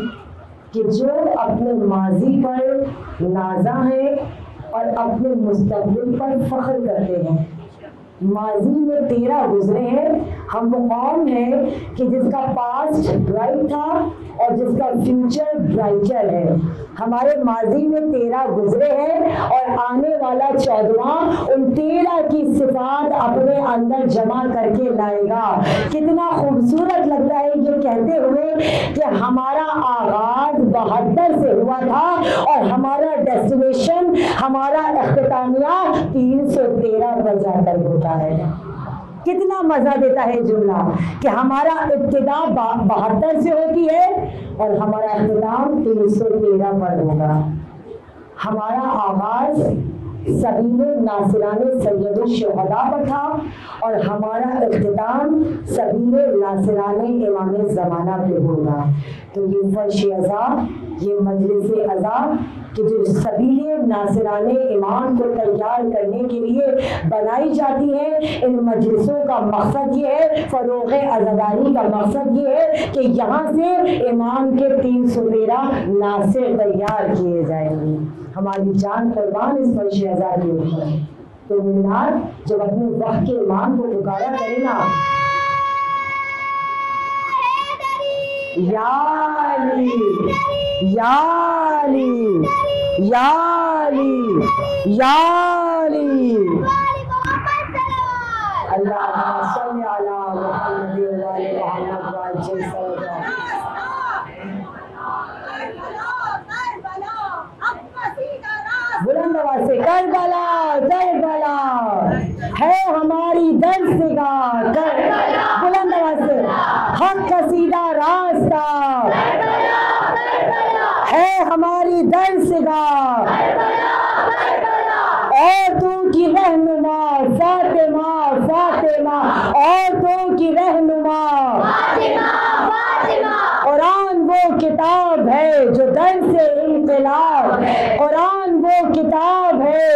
کہ جو اپنے ماضی پر نازاں ہیں اور اپنے مستقبل پر فخر کرتے ہیں۔ ماضی میں تیرا گزرے ہیں. ہم وہ قوم ہیں کہ جس کا پاسٹ برائٹ تھا اور جس کا فیوچر برائٹر ہے. ہمارے ماضی میں تیرا گزرے ہیں اور آنے والا 14واں ان 13 کی صفات اپنے اندر جمع کر کے لائے گا. کتنا خوبصورت لگتا ہے یہ کہتے ہوئے کہ ہمارا آغاز 72 سے ہوا تھا اور ہمارا ڈیسٹینیشن، ہمارا اختتامیہ 313 پر جا کر ہوتا ہے. کتنا مزہ دیتا ہے جملہ کہ ہمارا ابتدا 72 سے ہوتی ہے اور ہمارا اختتام 313 پر ہوگا. ہمارا آغاز سبیل ناصران سید الشہداء پر تھا اور ہمارا اختتام سبیل ناصران امام زمانہ پہ ہوگا. تو یہ فرش ازا، یہ مجلس ازا کہ جو سبیل ناصران امام کو تیار کرنے کے لیے بنائی جاتی ہے، ان مجلسوں کا مقصد یہ ہے، فروغ عزاداری کا مقصد یہ ہے کہ یہاں سے امام کے 313 ناصر تیار کیے جائیں گے. ہماری جان قربان اس فرش ازا کے اوپر. تو مینار جب اپنے وقت کے امام کو پکارا کرے نا، یا علی یا علی یا علی یا علی، اللہم صلی علی محمد و آل محمد وعجل صلاۃ. بلند آواز سے کربلا کربلا ہے ہماری درسگاہ، بلند آواز سے حق کا سیدھا راستہ ہے ہماری درسگاہ، عورتوں کی رہنما فاطمہ فاطمہ، عورتوں کی رہنما قرآن وہ کتاب ہے جو درس انقلاب، قرآن وہ کتاب ہے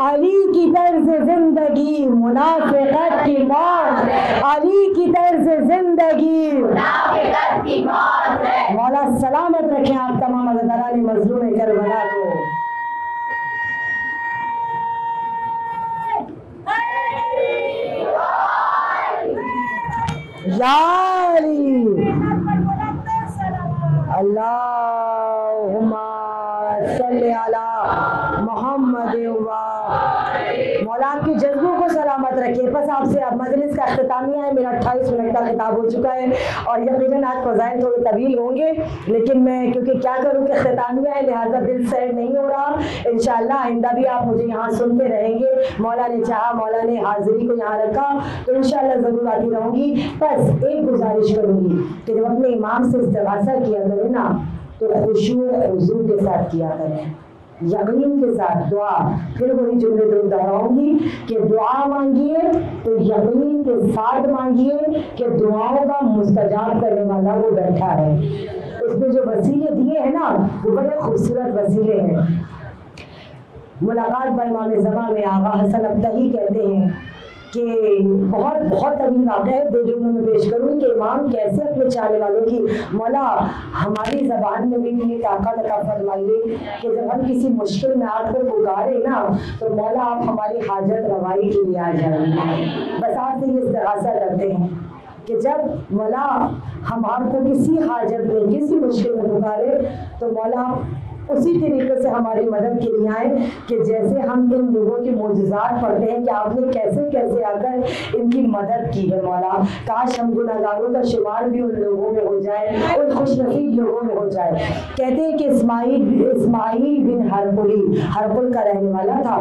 علی کی طرز زندگی منافقت کی موت، علی کی طرز زندگی منافقت کی موت ہے. مولا سلامت رکھیں آپ تمام عزاداران مظلوم کربلا کو. یا علی اللہم صلی علی محمد مولا آپ کے جذبوں کو سلامت رکھے. بس آپ سے اب مجلس کا اختتامیہ ہے. میرا 28 منٹ کا خطاب ہو چکا ہے اور یقیناً آج فضائل تھوڑے طویل ہوں گے، لیکن میں کیونکہ کیا کروں کہ اختتامیہ ہے لہٰذا دل سیر نہیں ہو رہا. انشاءاللہ آئندہ بھی آپ مجھے یہاں سنتے رہیں گے. مولا نے چاہا، مولا نے حاضری کو یہاں رکھا تو انشاءاللہ ضرور آتی رہوں گی. بس ایک گزارش کروں گی کہ جب اپنے امام سے استغاثہ کیا کریں نا تو خشوع حضور کے ساتھ کیا کریں، یقین کے ساتھ دعا. پھر وہی جملے دہراؤں گی کہ دعا مانگیے تو یقین کے ساتھ مانگیے کہ دعاؤں کا مستجاب کرنے والا وہ بیٹھا ہے. اس میں جو وسیلے دیے ہیں نا وہ بڑے خوبصورت وسیلے ہیں. ملاقات با امام زمان میں آغا حسن ابتہی کہتے ہیں کہ بہت بہت طویل واقعہ ہے، دو جملوں میں پیش کروں کہ امام کیسے اپنے چاہنے والوں کی مولا ہماری زبان میں بھی یہ طاقت عطا فرمائیے کہ جب ہم کسی مشکل میں آپ کو پکارے نا تو مولا آپ ہماری حاجت روائی کے لیے آ جائیں. بس آپ سے یہ استغاثہ کرتے ہیں کہ جب مولا ہم آپ کو کسی حاجت میں کسی مشکل میں پکارے تو مولا اسی طریقے سے ہماری مدد کے لیے آئیں کہ جیسے ہم ان لوگوں کے معجزات پڑھتے ہیں کہ آپ نے کیسے کیسے آ کر ان کی مدد کی ہے. مولا کاش ہم گناہگاروں کا شمار بھی ان لوگوں میں ہو جائے، ان خوش نصیب لوگوں میں ہو جائے. کہتے ہیں کہ اسماعیل بن ہرقل کا رہنے والا تھا.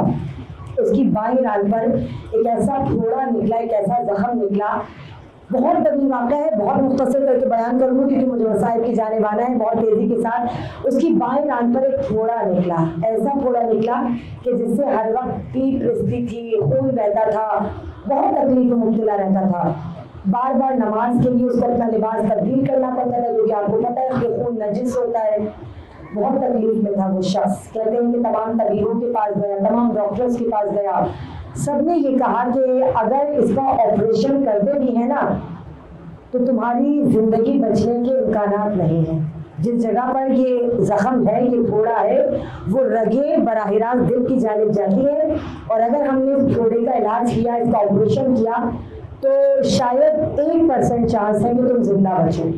اس کی بائیں ران پر ایک ایسا پھوڑا نکلا، ایک ایسا زخم نکلا. بہت طویل واقعہ ہے، بہت مختصر کر کے بیان کروں گی کیونکہ مجھے وسائل کی جانب آنا ہے بہت تیزی کے ساتھ. اس کی بائیں ران پر ایک پھوڑا نکلا، ایسا پھوڑا نکلا کہ جس سے ہر وقت پیپ رستی تھی، خون بہتا تھا، بہت تکلیف میں مبتلا رہتا تھا. بار بار نماز کے لیے اس کو اپنا لباس تبدیل کرنا پڑتا تھا کیونکہ آپ کو پتہ ہے کہ خون نجس ہوتا ہے. بہت تکلیف میں تھا وہ شخص. کہتے ہیں کہ تمام طبیبوں کے پاس گیا، تمام ڈاکٹرز کے پاس گیا. سب نے یہ کہا کہ اگر اس کا آپریشن کرتے بھی ہیں نا تو تمہاری زندگی بچنے کے امکانات نہیں ہیں. جس جگہ پر یہ زخم ہے، یہ پھوڑا ہے، وہ رگیں براہ راست دل کی جانب جاتی ہیں، اور اگر ہم نے اس پھوڑے کا علاج کیا، اس کا آپریشن کیا، تو شاید 1% چانس ہے کہ تم زندہ بچو۔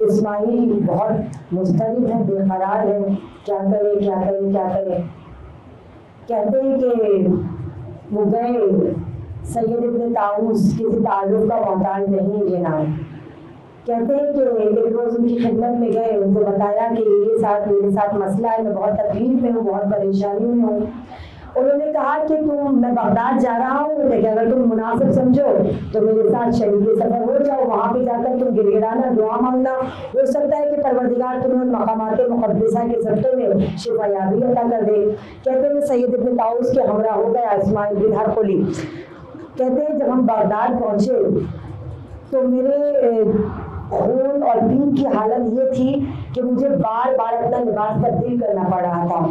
اسماعیل بہت مضطرب ہے، بے قرار ہے، کیا کرے کیا کرے کیا کرے۔ کہتے ہیں کہ وہ گئے، سید ابن طاؤس، کسی تعلق کا محتاج نہیں یہ نام، کہتے ہیں کہ ایک روز ان کی خدمت میں گئے، ان کو بتایا کہ میرے ساتھ مسئلہ ہے، میں بہت تکلیف میں ہوں، بہت پریشانی میں ہوں۔ انہوں نے کہا کہ میں بغداد جا رہا ہوں، لیکن اگر تم مناسب سمجھو تو میرے ساتھ شریک سفر ہو جاؤ، وہاں پہ جا کر تم گر گرانا، دعا مانگنا، ہو سکتا ہے کہ پروردگار تمہیں ان مقامات مقدسہ کے صدقے میں شفا یابی عطا کر دے۔ کہتے ہیں سید ابن طاؤس کے ہمراہ ہو گیا اسماعیل بن حرقلی۔ کہتے ہیں جب ہم بغداد پہنچے تو میرے خون اور پیپ کی حالت یہ تھی کہ مجھے بار بار اپنا لباس تبدیل کرنا پڑ رہا تھا۔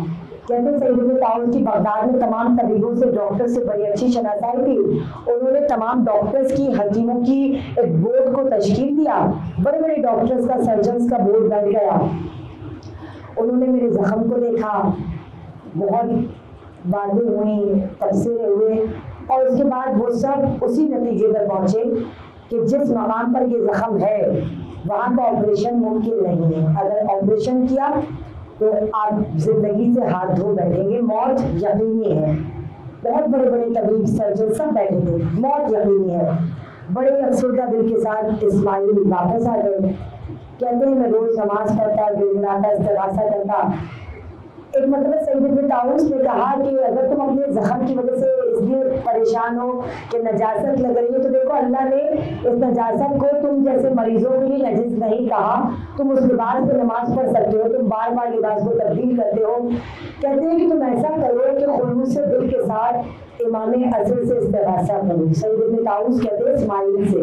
کہتے ہیں سید ابن طاؤس کی بغداد میں تمام طبیبوں سے، ڈاکٹر سے بڑی اچھی شناسائی تھی۔ انہوں نے تمام ڈاکٹرز کی، حکیموں کی ایک بورڈ کو تشکیل دیا، بڑے بڑے ڈاکٹرز کا، سرجنز کا بورڈ بیٹھ گیا۔ انہوں نے میرے زخم کو دیکھا، بہت باتیں ہوئیں، تبصرے ہوئے، اور اس کے بعد وہ سب اسی نتیجے پر پہنچے کہ جس مقام پر یہ زخم ہے وہاں کا آپریشن ممکن نہیں ہے۔ اگر آپریشن کیا تو آپ زندگی سے ہاتھ دھو بیٹھیں گے، موت یقینی ہے۔ بہت بڑے بڑے طبیب، سرجن سب بیٹھے تھے، موت یقینی ہے۔ بڑے افسردہ دل کے ساتھ اسماعیل واپس آ گئے۔ کہتے ہیں میں روز نماز پڑھتا، گڑگڑاتا، استغاثہ کرتا۔ ایک مرتبہ سید ابن طاؤس نے کہا کہ اگر تم اپنے زخم کی وجہ سے اس لیے پریشان ہو کہ نجاست لگ رہی ہے، تو دیکھو اللہ نے اس نجاست کو تم جیسے مریضوں کے لیے نجس نہیں کہا، تم اس لباس پہ نماز پڑھ سکتے ہو، تم بار بار لباس کو تبدیل کرتے ہو۔ کہتے ہیں کہ تم ایسا کرو کہ خلوص دل کے ساتھ امام عصر سے استغاثہ کرو۔ سید ابن طاؤس کہتے ہیں اسماعیل سے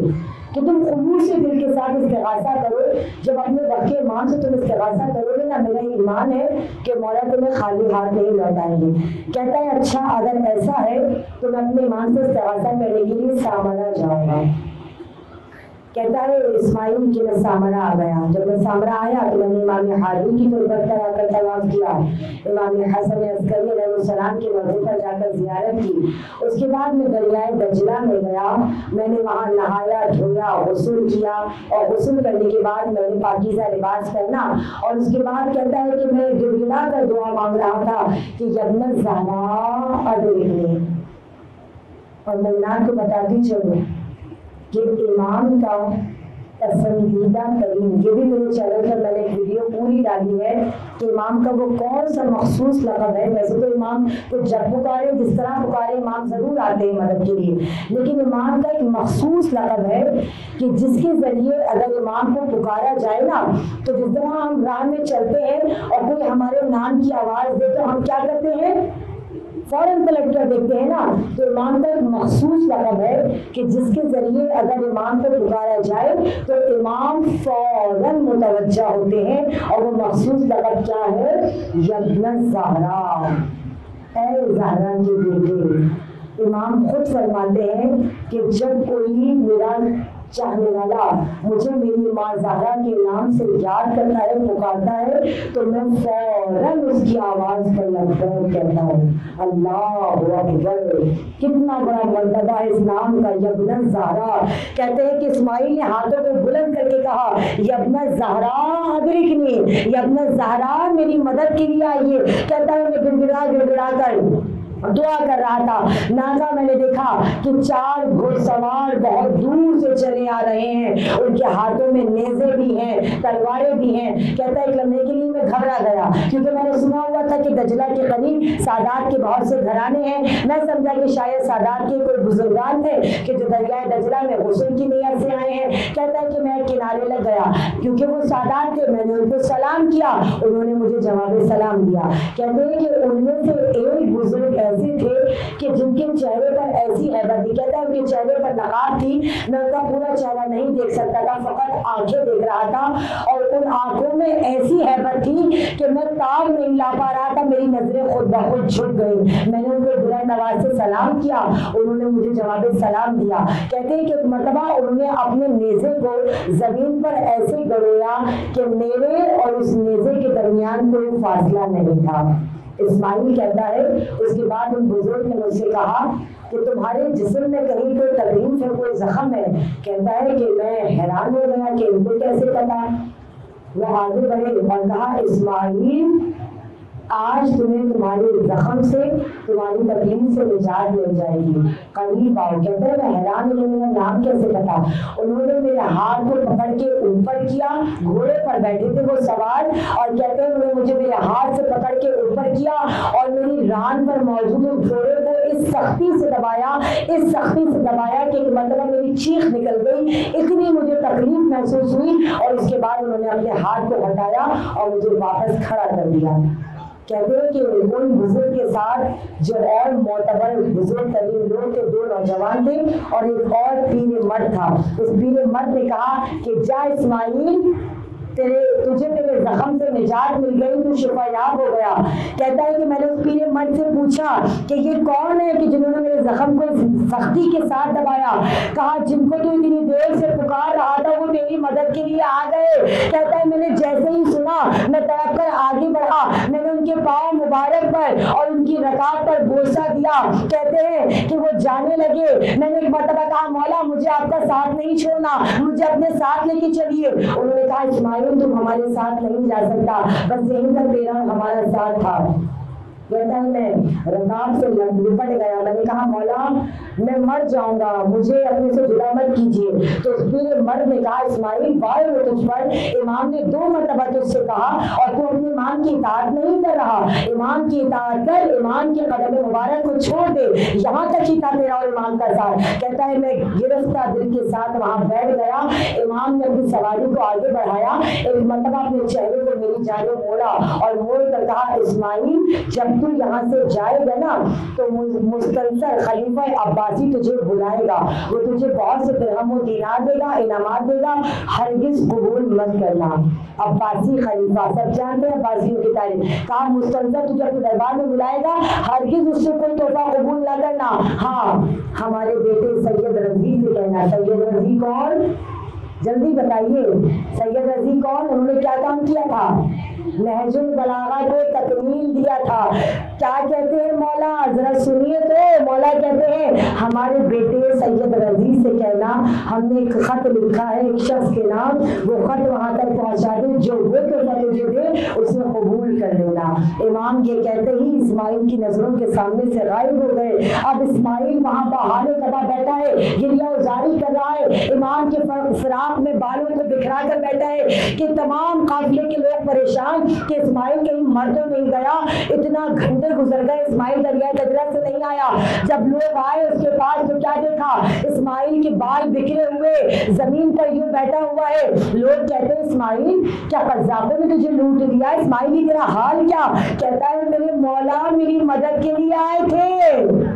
کہ تم خلوص دل کے ساتھ استغاثہ کرو، جب اپنے رب کے ایمان سے تم استغاثہ کرو گے نا، میرا ایمان ہے کہ مولا تمہیں خالی ہاتھ نہیں لوٹائیں گے۔ کہتا ہے اچھا اگر ایسا ہے تو میں اپنے ایمان سے استغاثہ کرنے کے لیے سامرا جاؤں گا۔ کہتا ہے اسماعیل کہ میں سامرا آ گیا۔ جب میں سامرا آیا تو میں نے امام ہادی کی تربت پر آ کر طواف کیا، امام حسن عسکری علیہ السلام کے روضے پر جا کر زیارت کی۔ اس کے بعد میں دریائے دجلہ میں گیا، میں نے وہاں نہایا، دھویا، غسل کیا، اور غسل کرنے کے بعد میں نے پاکیزہ لباس پہنا، اور اس کے بعد کہتا ہے کہ میں گڑ گڑا کر دعا مانگ رہا تھا کہ یبن الزہراء ادرکنی۔ اور میں آپ کو بتاتی چلوں کہ امام کا پسندیدہ ترین، یہ بھی میرے چینل پر میں نے ایک ویڈیو پوری ڈالی ہے کہ امام کا وہ کون سا مخصوص لقب ہے۔ ویسے تو امام کو جب پکارے جس طرح پکارے امام ضرور آتے ہیں مدد کے لیے، لیکن امام کا ایک مخصوص لقب ہے کہ جس کے ذریعے اگر امام کو پکارا جائے نا، تو جس طرح ہم راہ میں چلتے ہیں اور کوئی ہمارے نام کی آواز دے تو ہم کیا کرتے ہیں، فوراً پلٹ کر دیکھتے ہیں نا، تو امام کا ایک مخصوص لقب ہے کہ جس کے ذریعے اگر امام کو پکارا جائے تو امام فوراً متوجہ ہوتے ہیں، اور وہ مخصوص لقب کیا ہے، یبن زہرا، اے زہرا کے بیٹے۔ امام خود فرماتے ہیں کہ جب کوئی میرا چاہنے والا مجھے میری ماں زہرا کے نام سے یاد کرتا ہے، پکارتا ہے، تو میں فوراً اس کی آواز پر لبیک کہتا ہوں، اللہ اکبر۔ کتنا بڑا مرتبہ ہے اس نام کا، یبن زہرا۔ کہتے ہیں کہ اسماعیل نے ہاتھوں کو بلند کر کے کہا، یبن زہرا ادرکنی، یبن زہرا میری مدد کے لیے آئیے۔ کہتا ہے میں گڑگڑا گڑگڑا کر دعا کر رہا تھا، ناگا میں نے دیکھا کہ 4 گھڑ سوار بہت دور سے چلے آ رہے ہیں، ان کے ہاتھوں میں نیزے بھی ہیں، تلواریں بھی ہیں۔ کہتا ہے ایک لمحے کے لیے میں گھبرا گیا، کیونکہ میں نے سنا ہوا تھا کہ دجلہ کے قریب سادات کے بہت سے گھرانے ہیں۔ میں سمجھا کہ شاید سادات کے کوئی بزرگان تھے کہ جو دریائے دجلہ میں غسل کی نیت سے آئے ہیں۔ کہتا ہے کہ میں کنارے لگ گیا، کیونکہ وہ سادات تھے، میں نے ان کو سلام کیا، انہوں نے مجھے جواب سلام دیا۔ کہتے ہیں کہ ان میں سے ایک بزرگ ایسے تھے کہ جن کے چہرے پر ایسی ہیبت تھی، کہتا ہے ان کے چہرے پر نقاب تھی، میں ان کا پورا چہرہ نہیں دیکھ سکتا تھا، فقط آنکھیں دیکھ رہا تھا، اور ان آنکھوں میں ایسی ہیبت تھی کہ میں تاب نہیں لا پا رہا تھا، میری نظریں خود بخود جھک گئی. میں نے ان کو بلند آواز سے سلام کیا، انہوں نے مجھے جواب سلام دیا. کہتے ہیں کہ ایک مرتبہ انہوں نے اپنے نیزے کو زمین پر ایسے گڑویا کہ میرے اور اس نیزے کے درمیان کوئی فاصلہ نہیں تھا. اسماعیل کہتا ہے اس کے بعد ان بزرگ نے مجھ سے کہا کہ تمہارے جسم میں کہیں کوئی تکلیف ہے، کوئی زخم ہے؟ کہتا ہے کہ میں حیران ہو گیا کہ ان کو کیسے پتا. وہ آگے بڑھے اور کہا اسماعیل آج تمہیں تمہارے زخم سے، تمہاری تکلیف سے نجات مل جائے گی، قریب آؤ. کہتے ہیں میں حیران ہوں، میرا نام کیسے پتا؟ انہوں نے میرے ہاتھ کو پکڑ کے اوپر کیا، گھوڑے پر بیٹھے تھے وہ سوار، اور کہتے ہیں انہوں نے مجھے میرے ہاتھ سے پکڑ کے اوپر کیا اور میری ران پر موجود اس گھوڑے کو اس سختی سے دبایا کہ مطلب میری چیخ نکل گئی، اتنی مجھے تکلیف محسوس ہوئی. اور اس کے بعد انہوں نے اپنے ہاتھ کو ہٹایا اور مجھے واپس کھڑا کر دیا. کہتے ہیں کہ ان بزرگ کے ساتھ جو اور معتبر بزرگ ترین لوگ کے دو نوجوان تھے اور ایک اور پیر مرد تھا. اس پیر مرد نے کہا کہ جا اسماعیل، تجھے میرے زخم سے نجات مل گئی، تو شفا یاب ہو گیا. کہتا ہے کہ میں نے اس پیر مرد سے پوچھا کہ یہ کون ہے کہ جنہوں نے میرے زخم کو سختی کے ساتھ دبایا؟ کہا جن کو تو اتنی دیر سے پکار رہا تھا وہ تیری مدد کے لیے آ گئے. کہتا ہے میں نے جیسے ہی سنا میں تڑپ کر آگے بڑھا، میں نے ان کے پاؤں مبارک پر اور ان کی رکاب پر بوسہ دیا. کہتے ہیں کہ وہ جانے لگے. میں نے ایک مرتبہ کہا مولا مجھے آپ کا ساتھ نہیں چھوڑنا، مجھے اپنے ساتھ لے کے چلیے. انہوں نے کہا اسماعیل تم ہمارے ساتھ نہیں جا سکتا، بس یہیں تک تیرا ہمارا ساتھ تھا. کہتا ہے میں رکاب سے لپٹ گیا. میں نے کہا مولا میں مر جاؤں گا، مجھے اپنے سے جدا مت کیجیے. تو پھر مرد نے کہا اسماعیل بار ہو تجھ پر، امام نے 2 مرتبہ تجھ سے کہا اور تو اپنے امام کی اطاعت نہیں کر رہا. امام کی اطاعت کر، امام کے قدم مبارک کو چھوڑ دے، یہاں تک ہی تھا تیرا اور امام کا ساتھ. کہتا ہے میں گرفتہ دل کے ساتھ وہاں بیٹھ گیا. امام نے اپنی سواری کو آگے بڑھایا، ایک مرتبہ اپنے چہرے کو میری جانب موڑا اور موڑ کر کہا اسماعیل جب تو یہاں سے جائے گا نا تو مستنصر خلیفہ عباسی تجھے بلائے گا، وہ تجھے بہت سے درہم و دینار دے گا، انعامات دے گا، ہرگز قبول مت کرنا. عباسی خلیفہ سب جانتے ہیں عباسیوں کی تاریخ. کہا مستنصر تجھے اپنے دربار میں بلائے گا، ہرگز اس سے کوئی تحفہ قبول نہ کرنا. ہاں ہمارے بیٹے سید رضی سے کہنا. سید رضی کون؟ جلدی بتائیے. سید رضی کون؟ انہوں نے کیا کام کیا تھا؟ نہج البلاغہ کو تکمیل دیا تھا. کیا کہتے ہیں مولا؟ ذرا سنیے تو. مولا کہتے ہیں ہمارے بیٹے سید رضی سے کہنا ہم نے ایک خط لکھا ہے ایک شخص کے نام، وہ خط وہاں تک پہنچا دے، جو وہ تجھے دے اسے قبول کر لینا. امام یہ کہتے ہی اسماعیل کی نظروں کے سامنے سے غائب ہو گئے. اب اسماعیل وہاں بہانے قبا بیٹھا ہے، گریہ وزاری کر رہا ہے، امام کے فراق میں بالوں کو بکھرا کر بیٹھا ہے کہ تمام قافلے کے لوگ پریشان کہ اسماعیل کہیں مر تو نہیں گیا. اتنا گھنٹے گزر گئے اسماعیل دریائے دجلہ سے نہیں آیا. جب لوگ آئے اس کے پاس تو کیا دیکھا؟ اسماعیل کے بال بکھرے ہوئے زمین پر یوں بیٹھا ہوا ہے. لوگ کہتے ہیں اسماعیل کیا قذافوں نے تجھے لوٹ لیا؟ اسماعیل یہ تیرا حال کیا؟ کہتا ہے میرے مولا میری مدد کے لیے آئے تھے،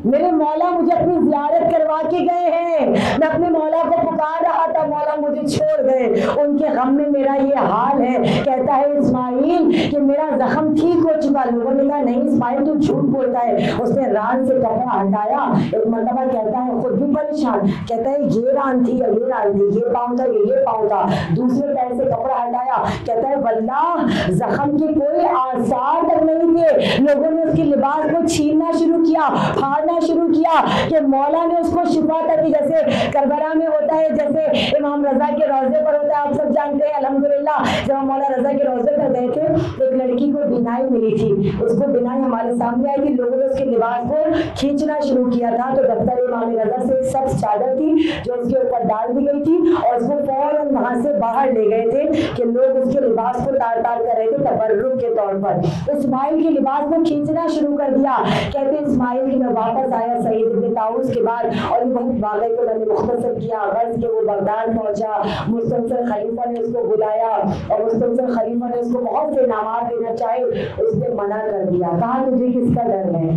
میرے مولا مجھے اپنی زیارت کروا کے گئے ہیں، میں اپنے مولا کو پکار رہا تھا، مولا مجھے چھوڑ گئے، ان کے غم میں میرا یہ حال ہے. کہتا ہے اسماعیل کہ میرا زخم ٹھیک ہو چکا. لوگوں نے کہا نہیں اسماعیل تو جھوٹ بولتا ہے. اس نے ران سے کپڑا ہٹایا. ایک مرتبہ کہتا ہے خود بھی پریشان، کہتا ہے یہ ران تھی یہ ران تھی، یہ پاؤں تھا یہ پاؤں تھا. دوسرے پیر سے کپڑا ہٹایا. کہتا ہے واللہ زخم کے کوئی آثار تک نہیں تھے. لوگوں نے اس کے لباس کو چھیننا شروع کیا، پھاڑنا شروع کیا کہ مولا نے اس کو شفا تک دی. جیسے کربلا میں ہوتا ہے، جیسے امام رضا کے روضے پر ہوتا ہے، آپ سب جانتے ہیں الحمدللہ. جب ہم مولا رضا کے روضے پر گئے تھے ایک لڑکی کو بینائی ملی تھی، اس کو بینائی ہمارے سامنے آئی تھی. لوگوں نے اس کے لباس کو کھینچنا شروع کیا تھا تو دفتر امام رضا سے ایک سبز چادر تھی جو اس کے اوپر ڈال دی گئی تھی اور اس کو فوراً وہاں سے باہر لے گئے تھے کہ لوگ اس کے لباس کو تار تار کر رہے تھے تبرک کے طور پر. اسماعیل کے لباس کو کھینچنا شروع کر دیا. کہتے ہیں اسماعیل کی میں واپس آیا سعید ابن طاؤس کے بعد اور یہ بہت واقعے کو میں نے مختصر کیا. غرض کہ وہ بغداد پہنچا، مستنصر خلیفہ نے اس کو بلایا اور مستنصر خلیفہ نے اس کو بہت سے انعامات دینا چاہے، اس نے منع کر دیا. کہا تجھے کس کا ڈر ہے؟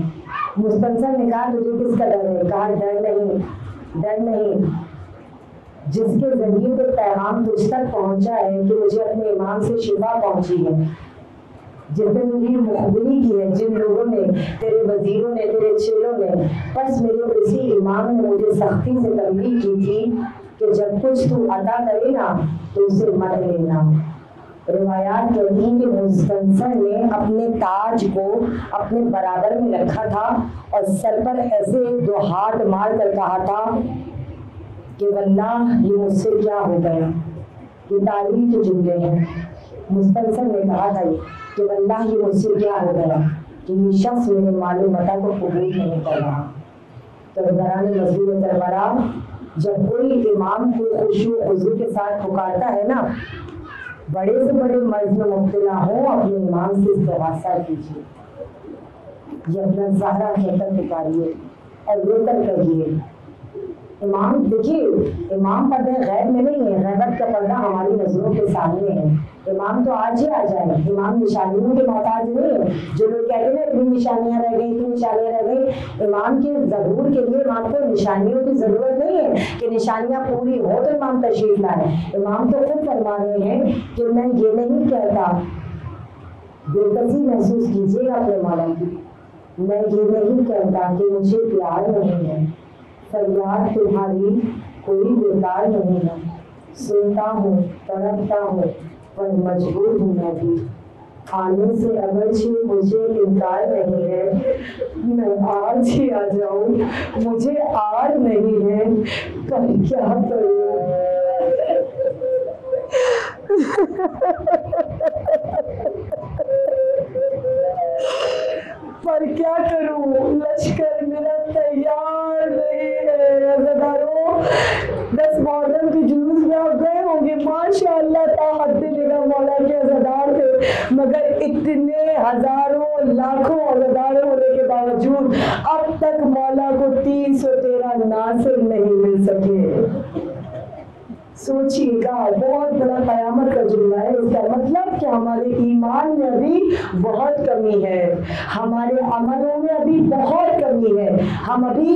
مستنصر نے کہا تجھے کس کا ڈر ہے؟ کہا ڈر نہیں ڈر نہیں. جس کے ذریعے تو پیغام تجھ تک پہنچا ہے کہ مجھے اپنے امام سے شفا پہنچی ہے، جس نے مجھے مخبری کی ہے، جن لوگوں نے، تیرے وزیروں نے، تیرے چیلوں نے، بس میرے اسی امام نے مجھے سختی سے تنبیہ کی تھی کہ جب کچھ تو عطا کرے نا تو اسے مت لینا۔ روایات کہتی ہیں کہ مستنصر نے اپنے تاج کو اپنے برابر میں رکھا تھا اور سر پر ایسے دو ہاتھ مار کر کہا تھا کہ واللہ یہ مجھ سے کیا ہو گیا۔ یہ تعلیم کے جملے ہیں، مستنصر نے کہا تھا کہ واللہ یہ مجھ سے کیا ہو گیا کہ یہ شخص میرے مال و متاع کو قبول نہیں کر رہا۔ کربلائے مظلوم کربلا، جب کوئی امام کو خشوع و خضوع کے ساتھ پکارتا ہے نا، بڑے سے بڑے مرض میں مبتلا ہوں، اپنے امام سے استغاثہ کیجیے، یہ اپنا زہرا کہہ کر پکاریے اور رو کر کہیے۔ امام دیکھیے، امام پردہ غیب میں نہیں ہے، غیبت کا پردہ ہماری نظروں کے سامنے ہے۔ امام تو آج ہی آ جائے، امام نشانیوں کے محتاج نہیں ہے۔ جو لوگ کہتے ہیں اتنی نشانیاں رہ گئی، اتنی نشانیاں رہ گئی، امام کے ظہور کے لیے امام کو نشانیوں کی ضرورت نہیں ہے کہ نشانیاں پوری ہو تو امام تشریف لائے۔ امام تو خود فرما رہے ہیں کہ میں یہ نہیں کہتا، بے کسی محسوس کیجیے گا اپنے مولا کی، میں یہ نہیں کہتا کہ مجھے پیار نہیں ہے، فریاد تمہاری کوئی بیکار نہیں ہے، سنتا ہوں تڑپتا ہوں پر مجبور ہوں میں بھی، آنے سے اگرچہ مجھے انکار نہیں ہے، میں آج ہی آ جاؤں، مجھے آر نہیں ہے، پر کیا کروں۔ پر کیا کروں، لشکر میرا تیار نہیں ہے۔ عزاداروں، 10 محرم کے جلوس میں آپ گئے ہوں گے، ماشاء اللہ تا حد نگاہ مولا کے عزادار تھے، مگر اتنے ہزاروں لاکھوں عزادار ہونے کے باوجود اب تک مولا کو 313 ناصر نہیں مل سکے۔ سوچیے گا، بہت بڑا قیامت کا جملہ ہے۔ اس کا مطلب کہ ہمارے ایمان میں ابھی بہت کمی ہے، ہمارے عملوں میں ابھی بہت کمی ہے، ہم ابھی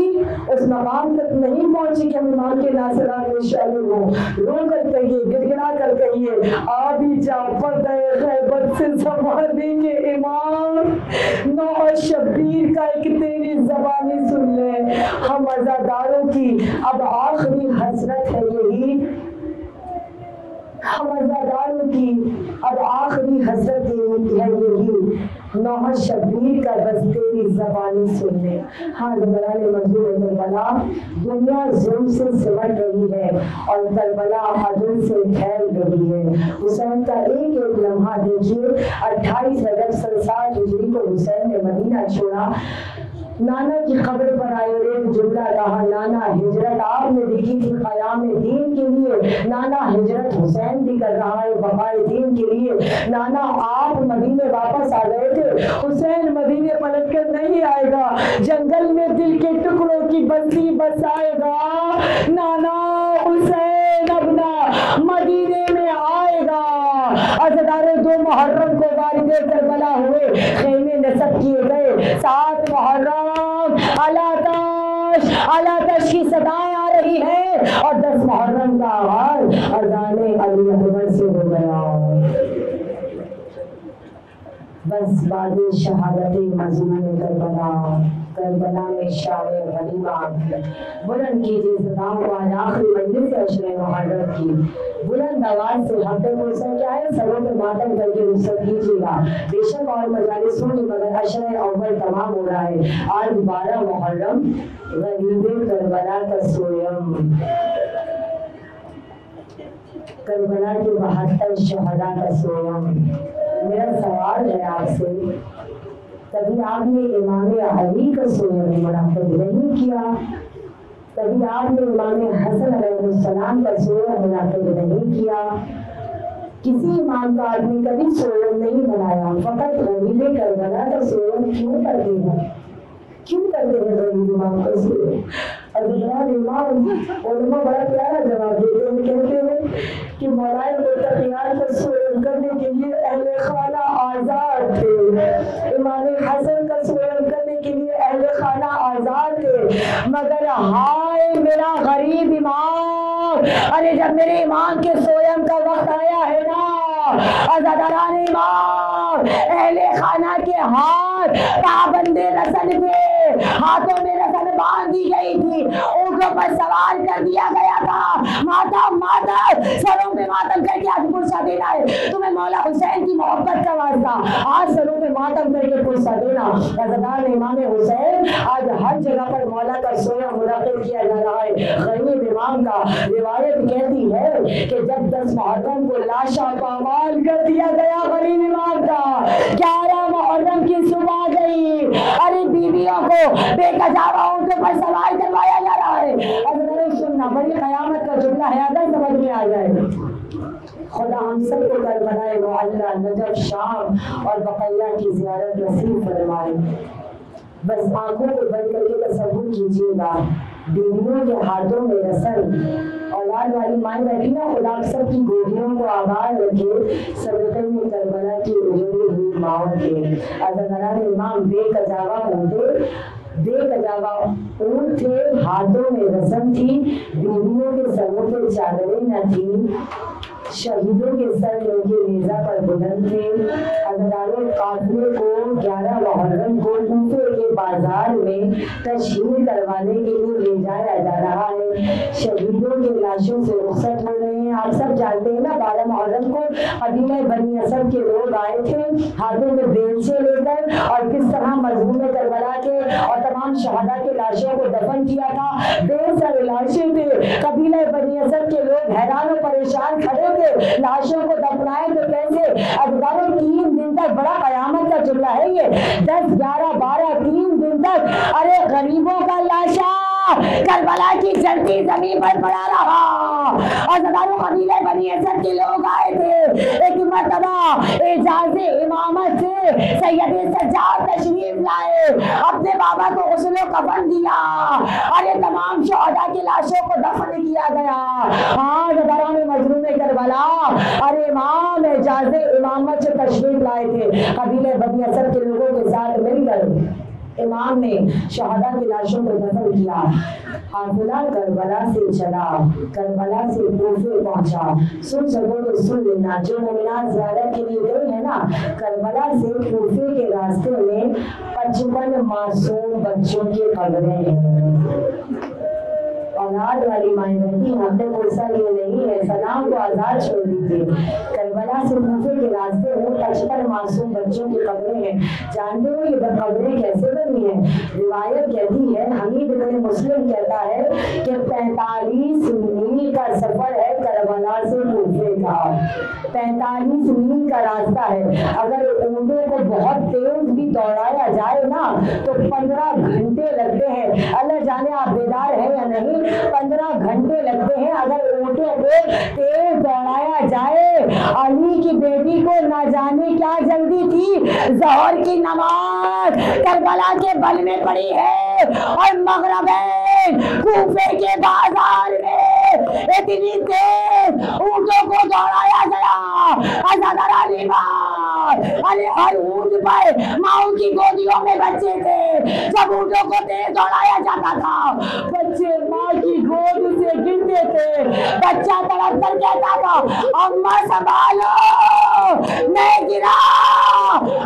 اس مقام تک نہیں پہنچے کہ ہم ایمان کے ناصران میں شامل ہوں۔ رو کر کہیے، گڑ گڑا کر کہیے، آ بھی جا پردہ غیبت سے زمانے کے امام، نو شبیر کا ایک تیری زبانی سن لے۔ ہم عزاداروں کی اب آخری حسرت ہے یہی، ہم عزاداروں کی اب آخری حسرت ہے یہی، نوح شبیر کا بس تیری زبانی سن لے۔ ہاں زبران مظلوم کربلا، دنیا ظلم سے سمٹ رہی ہے اور کربلا عدل سے پھیل رہی ہے۔ حسین کا ایک ایک لمحہ دیکھیے، 28 رجب سن 60 ہجری کو حسین نے مدینہ چھوڑا، نانا کی قبر پر آئے اور ایک جملہ کہا، نانا ہجرت آپ نے لکھی تھی قیام دین کے لیے، نانا ہجرت حسین بھی کر رہا ہے بقائے دین کے لیے۔ نانا آپ مدینے واپس آ گئے تھے، حسین مدینے پلٹ کر نہیں آئے گا، جنگل میں دل کے ٹکڑوں کی بستی بسائے گا۔ نانا حسین اپنا مدینے میں آئے گا۔ عزاداروں، 2 محرم کو والد کربلا ہوئے، خیمے نصب کیے گئے، 7 محرم علاتش کی صدائیں آ رہی ہیں اور 10 محرم کا آغاز اذان علی اکبر سے ہو گیا۔ بس بعد شہادت مظلوم کربلا، کربلا میں شام غریبہ بلند کیجیے صداؤں کو آج آخری مجلس عشر محرم کی، بلند آواز سے حق پرسہ کیا ہے، سروں پر ماتم کر کے رخصت کیجیے گا۔ بے شک اور مجالس ہوں گی مگر عشر اول تمام ہو رہا ہے۔ آج 12 محرم، غریب کربلا کا سویم، کربلا کے 72 شہداء کا سویم۔ میرا سوال ہے آپ سے، کبھی آپ نے امام علی کا سویم منعقد نہیں کیا؟ کبھی آپ نے امام حسن علیہ السلام کا سویم منعقد نہیں کیا؟ کسی امام کا آدمی کبھی سویم نہیں بنایا، فقط غریب کربلا کا سویم کیوں کرتے ہیں؟ کیوں کرتے ہیں غریب امام کا سویم؟ عزیزان امام علماء بڑا پیارا جواب دیتے ہیں، کہتے ہیں کہ مولائے متقیان کا سویم کرنے کے لیے اہل خانہ آزاد تھے، امام حسن کا سویم کرنے کے لیے اہل خانہ آزاد تھے، مگر ہائے میرا غریب امام، ارے جب میرے امام کے سویم کا وقت آیا ہے نا، عزاداران امام، اہل خانہ کے ہاتھ پابندے رسن پہ، ہاتھوں میں رسن باندھ دی گئی تھی، اونٹوں پر سوار کر دیا گیا تھا، ماتم ماتم سروں پہ ماتم کر کے آج پرسہ دینا ہے تمہیں مولا حسین کی محبت کا واسطہ، آج سروں پہ ماتم کر کے پرسہ دینا۔ عزادار امام حسین آج ہر جگہ پر مولا کا سویا منعقد کیا جا رہا ہے۔ غریب امام کا روایت کہتی ہے کہ جب 10 محرم کو لاشا پامال کر دیا گیا غریب امام کا، 11 محرم کی صبح گئی، ارے بیویوں کو بے کجاوا اونٹوں پر سوار کروایا جا رہا ہے۔ اگر سننا بڑی قیامت کا جملہ ہے، اگر سمجھ میں آ جائے خدا ہم سب کو کربلا معلیٰ، نجف، شام اور بقیہ کی زیارت نصیب فرمائے۔ بس آنکھوں کو بند کر کے تصور کیجیے گا، بیویوں کے ہاتھوں میں رسن، اولاد والی مائیں بیٹھی نا، خدا سب کی گودیوں کو آباد رکھے، صدقے میں کربلا کی اجڑی ہوئی ماؤں کے۔ عزاداران امام بے کجاوا ہوتے، بے کجاوا اونٹ تھے، ہاتھوں میں رسن تھی، بیویوں کے سروں پہ چادریں نہ تھی، شہیدوں کے سر ان کے نیزہ پر بلند تھے۔ عزاداروں قافلے کو 11 محرم کو کوفے کے بازار میں تشہیر کروانے کے لیے لے جایا جا رہا ہے، شہیدوں کے لاشوں سے رخصت ہو رہے ہیں۔ آپ سب جانتے ہیں نا 12 محرم کو قبیلہ بنی اسد کے لوگ آئے تھے ہاتھوں میں بیلچے لے کر، اور کس طرح مظلوم کربلا کے اور تمام شہداء کے لاشوں کو دفن کیا تھا۔ ڈھیر سارے لاشیں تھے، قبیلہ بنی اسد کے لوگ حیران و پریشان کھڑے تھے، لاشوں کو دفنائے تو کیسے؟ عزاداروں 3 دن تک، بڑا قیامت کا جملہ ہے یہ، 10 11 12 3 دن تک ارے غریبوں کا لاشا کربلا کی جلتی زمین پر پڑا رہا۔ عزاداروں قبیلہ بنی اسد کے لوگ آئے تھے، ایک مرتبہ اعجاز امامت سے سید سجاد تشریف لائے، اپنے بابا کو غسل و کفن دیا، ارے تمام شہداء کی لاشوں کو دفن کیا گیا۔ عزاداران مظلوم کربلا ارے امام اعجاز امامت سے تشریف لائے تھے، قبیلہ بنی اسد کے لوگوں کے ساتھ مل کر امام نے شہداء کی لاشوں کو دفن کیا۔ قافلہ کربلا سے چلا، کربلا سے کوفے پہنچا، سن سکو تو سن لینا، جو مومنات زیارت کے لیے گئے ہیں نا، کربلا سے کوفے کے راستے میں 55 معصوم بچوں کی قبریں ہیں۔ اولاد والی مائیں بیٹھی، ہم نے غصہ یہ نہیں ہے، سلام کو آزاد چھوڑ دیجیے۔ کربلا سے کوفے کے راستے میں 55 معصوم بچوں کی قبریں ہیں۔ جانتے ہو یہ قبریں کیسے بنی ہیں؟ روایت کہتی ہے، حمید بن مسلم کہتا ہے کہ 45 میل کا سفر ہے کربلا سے کوفے کا، 45 میل کا راستہ ہے۔ اگر اونٹوں کو بہت تیز بھی دوڑایا جائے نا تو 15 گھنٹے لگتے ہیں۔ اللہ جانے آپ بیدار ہیں یا نہیں، 15 گھنٹے لگتے ہیں اگر اونٹوں کو تیز دوڑایا جائے۔ علی کی بیٹی کو نہ جانے کیا جلدی تھی، ظہر کی نماز کربلا کے بل میں پڑی ہے، اور مغربین کوفے کے بازار میں اتنی تیز اونٹوں کو دوڑایا گیا۔ عزاداران امام، ارے ہر اونٹ پر ماؤں کی گودیوں میں بچے تھے۔ جب اونٹوں کو تیز دوڑایا جاتا تھا، بچے ماں کی گود سے گرتے تھے، بچہ تڑپ کر کہتا تھا اماں سنبھالو، میں گرا،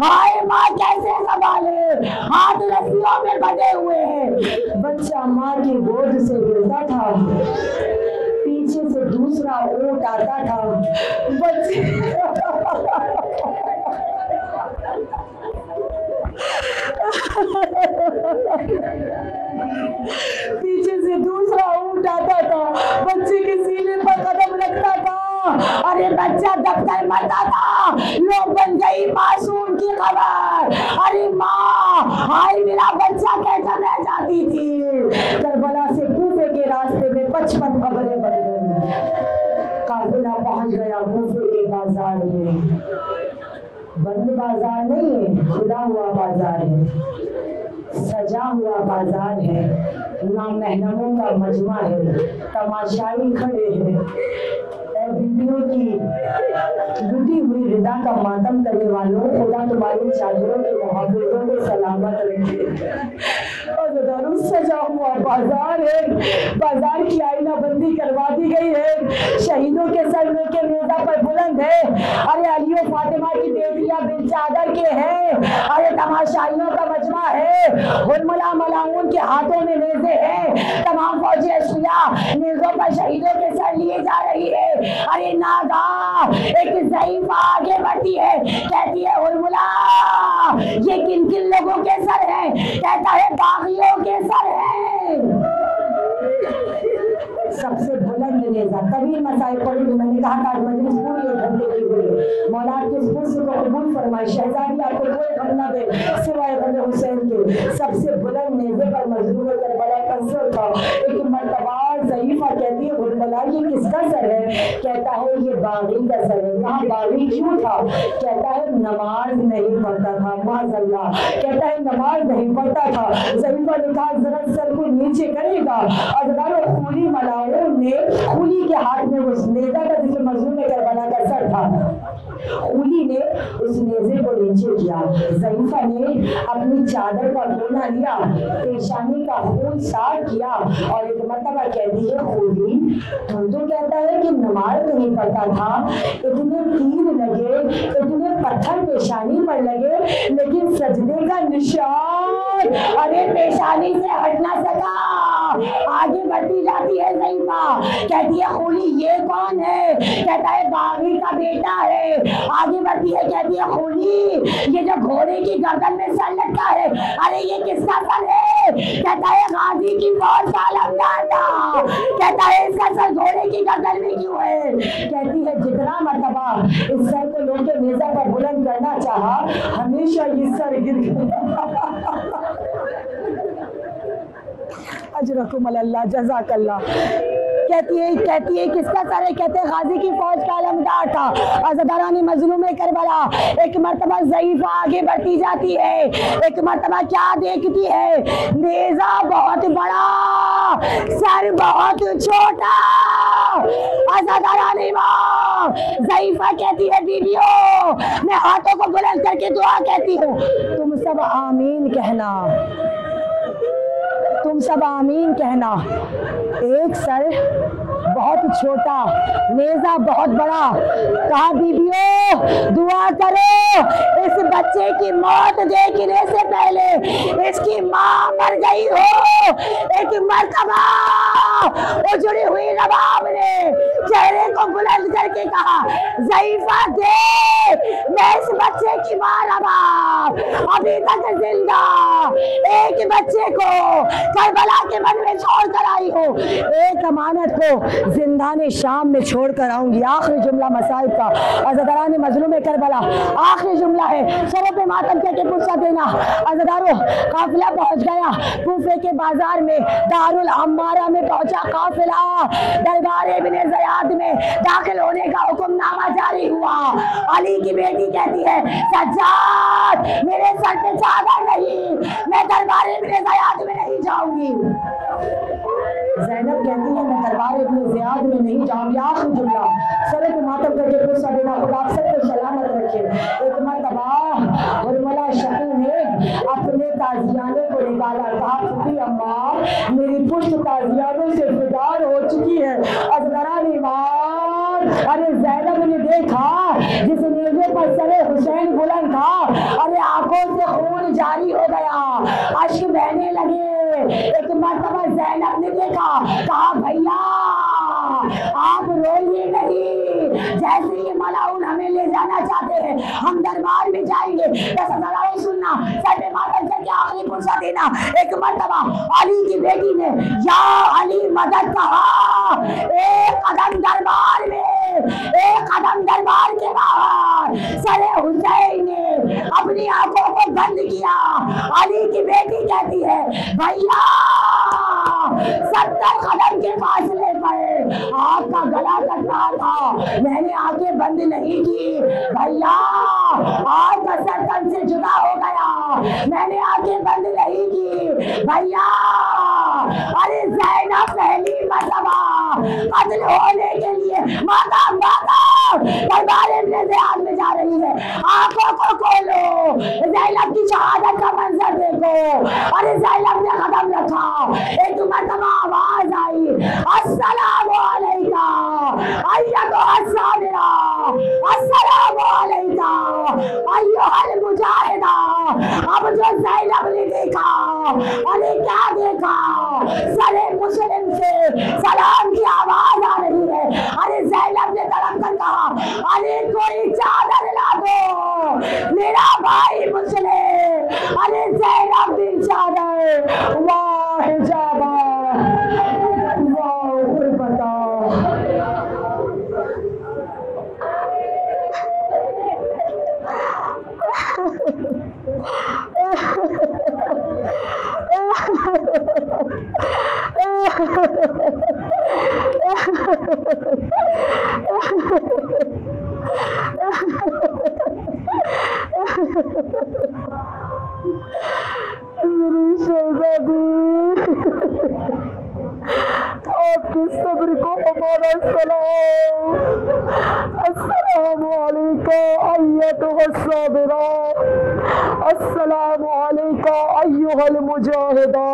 ہائے ماں کیسے سنبھالے، ہاتھ رسیوں میں بندھے ہوئے ہیں۔ بچہ ماں کی گود سے گرتا تھا، پیچھے سے دوسرا اونٹ آتا تھا، بچے پیچھے سے دوسرا اونٹ آتا تھا، بچے کے سینے پر قدم رکھتا تھا، ارے بچہ دب کر مرتا تھا۔ لوگ بن گئی معصوم کی خبر، ارے ماں ہائے میرا بچہ کیسا رہ جاتی تھی۔ کربلا سے کوفے کے راستے میں 55 قبریں بن گئی۔ قافلہ پہنچ گیا کوفے کے بازار میں، بند بازار نہیں ہے، کھلا ہوا بازار ہے، سجا ہوا بازار ہے، نامحرموں کا مجمع ہے، تماشائی کھڑے ہیں، اے بیویوں کی لٹی ہوئی ردا کا ماتم کرنے والوں، خدا تمہاری چادروں کے محافظوں کو سلامت رکھے۔ اور سجا ہوا بازار ہے، بازار کی آئینہ بندی کروا دی گئی ہے، بلند ہے. ارے علی و فاطمہ کی بیٹیاں بن چادر کے ہیں. ارے تماشائیوں کا مجمع ہے. حرملا ملاؤن کے ہاتھوں میں نیزے ہیں. تمام فوجی اشیاء نیزوں پر شہیدوں کے سر لیے جا رہی ہے. ارے ناگاہ ایک ضعیفہ آگے بڑھتی ہے, کہتی ہے حرملا یہ کن کن لوگوں کے سر ہیں؟ کہتا ہے باغیوں کے سر ہیں. سب سے بلند نیزہ. طویل مسائل پڑھی تو میں نے کہا تھا مجلس پوری 1 گھنٹے کی ہوئی. مولا کے اس پرس کو قبول فرمائے. شہزادی آپ کو کوئی غم نہ دے سوائے غم حسین کے. سب سے بلند نیزے پر مظلوم کربلا کا سر تھا. ایک مرتبہ ضعیفہ کہتی ہے حرملا یہ کس کا سر ہے؟ کہتا ہے یہ باغی کا سر ہے. کہاں باغی کیوں تھا؟ کہتا ہے نماز نہیں پڑھتا تھا. معاذ اللہ. کہتا ہے نماز نہیں پڑھتا تھا. ضعیفہ نے کہا ذرا سر کو نیچے کرے گا. اور خولی ملاؤن نے خولی کے ہاتھ میں اس نیزہ کا جسے مظلوم کربلا کا سر تھا, خولی نے اس نیزے کو نیچے کیا. ضعیفہ نے اپنی چادر کا کونا لیا, پیشانی کا خون صاف کیا اور ایک مرتبہ کہتی ہے خولی تم تو کہتا ہے کہ نماز نہیں پڑھتا تھا, اتنے تیر لگے, اتنے پتھر پیشانی پر لگے, لیکن سجدے کا نشان ارے پیشانی سے ہٹ نہ سکا. آگے بڑھتی جاتی ہے ضعیفہ, کہتی ہے خولی یہ کون ہے؟ کہتا ہے باغی کا بیٹا ہے. آگے بڑھتی ہے, کہتی ہے خولی یہ جو گھوڑے کی گردن میں سر لٹکا ہے ارے یہ کس کا سر ہے؟ کہتا ہے غازی کی فوج کا علمدار تھا. کہتا ہے اس کا سر گھوڑے کی گردن میں کیوں ہے؟ کہتی ہے جتنا مرتبہ اس سر کو لوگ کے نیزہ پر بلند کرنا چاہا ہمیشہ یہ سر گر گیا. اجرکم اللہ جزاک اللہ. کہتی ہے کس کا سر ہے؟ کہتے ہیں غازی کی فوج کا علمدار تھا. عزاداران مظلوم کربلا. ایک مرتبہ ضعیفہ آگے بڑھتی جاتی ہے. ایک مرتبہ کیا دیکھتی ہے؟ نیزہ بہت بڑا, سر بہت چھوٹا. عزاداران ایمان. ضعیفہ کہتی ہے بیویوں میں ہاتھوں کو بلند کر کے دعا کہتی ہوں, تم سب آمین کہنا, تم سب آمین کہنا. ایک سر بہت چھوٹا, نیزہ بہت بڑا. کہا بیویوں دعا کرو اس بچے کی موت دیکھنے سے پہلے اس کی ماں مر گئی ہو. ایک مرتبہ اجڑی ہوئی رباب نے چہرے کو بلند کر کے کہا ضعیفہ دے میں اس بچے کی ماں رباب ابھی تک زندہ ایک بچے کو کربلا کے من میں چھوڑ کر آئی ہوں, ایک امانت کو زندان شام میں چھوڑ کر آؤں گی. آخری جملہ مصائب کا. عزاداران مظلوم کربلا آخری جملہ ہے. سروں پہ ماتم کہہ کے پرسہ دینا. عزاداروں قافلہ پہنچ گیا کوفے کے بازار میں. دارالعمارہ میں پہنچا قافلہ. دربار ابن زیاد میں داخل ہونے کا حکم نامہ جاری ہوا. علی کی بیٹی کہتی ہے سجاد میرے سر پہ چادر نہیں, میں دربار ابن زیاد میں نہیں جاؤں گی. زینب کہتی ہے میں دربار ابن زیاد میں نہیں جاؤں گی. آخری جملہ سرے پہ ماتم کر کے پرسہ دینا. خدا آپ سب کو سلامت رکھے. ایک مرتبہ حرملا شقی نے اپنے تازیانے کو نکالا. کہا پھوپھی اماں میری پشت تازیانوں سے فدار ہو چکی ہے. عزاداران ایمان. ارے زینب نے دیکھا جس نیزے پر سر حسین بلند تھا ارے آنکھوں سے خون جاری ہو گیا, اشک بہنے لگے. ایک مرتبہ زینب نے دیکھا, کہا بھیا آپ روئیے نہیں, جیسے یہ ملاؤن ہمیں لے جانا چاہتے ہیں ہم دربار میں جائیں گے. بس ذرا سننا, سر پہ ماتم کر کے آخری پرسہ دینا. ایک مرتبہ علی کی بیٹی نے یا علی مدد کہا. ایک قدم دربار میں, ایک قدم دربار کے باہر سر حسین نے اپنی آنکھوں کو بند کیا. علی کی بیٹی کہتی ہے بھیا 70 قدم کے فاصلے پر آپ کا گلا کٹ رہا تھا, میں نے آنکھیں بند نہیں کی. بھیا آپ کا سر تن سے جدا ہو گیا, میں نے آنکھیں بند نہیں کی. بھیا ارے زینب پہلی مرتبہ قتل ہونے کے لیے ماتم دربار ابن زیاد میں جا رہی ہے. آنکھوں کو کھولو, زینب کی شہادت کا منظر دیکھو. ارے زینب نے قدم رکھا. ایک مرتبہ آواز آئی السلام علیکم ایتھا الصابرہ. السلام علیکم ایھا المجاہدہ. اب جو زینب نے دیکھا، ارے کیا دیکھا، سر مسلم سے سلام کی آواز آ رہی ہے. ارے زینب نے تڑپ کر کہا ارے کوئی چادر لا دو میرا بھائی مسلم. ارے زینب بن چادر، واہ حجابہ، واہ غربتہ. میری شہزادی، آپ کے صبر کو ہمارا سلام. السلام علیکم ایتھا الصابرہ، السلام علیکم ایھا المجاہدہ.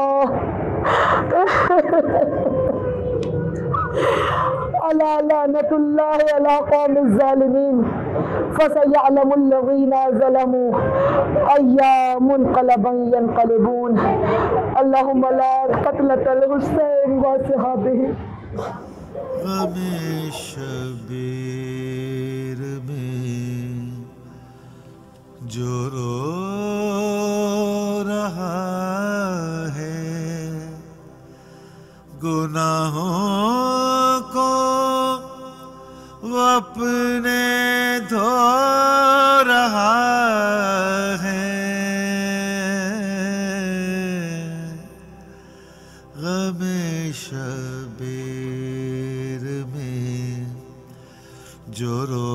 الا لعنۃ اللہ علی قوم الظالمین فسيعلم الذين ظلموا أي منقلب ينقلبون. اللهم لا قتلة الحسين وصحابه. غم شبیر میں جو رو رہا ہے، گناہوں کو وہ اپنے دھو رہا ہے. غم شبیر میں جو رو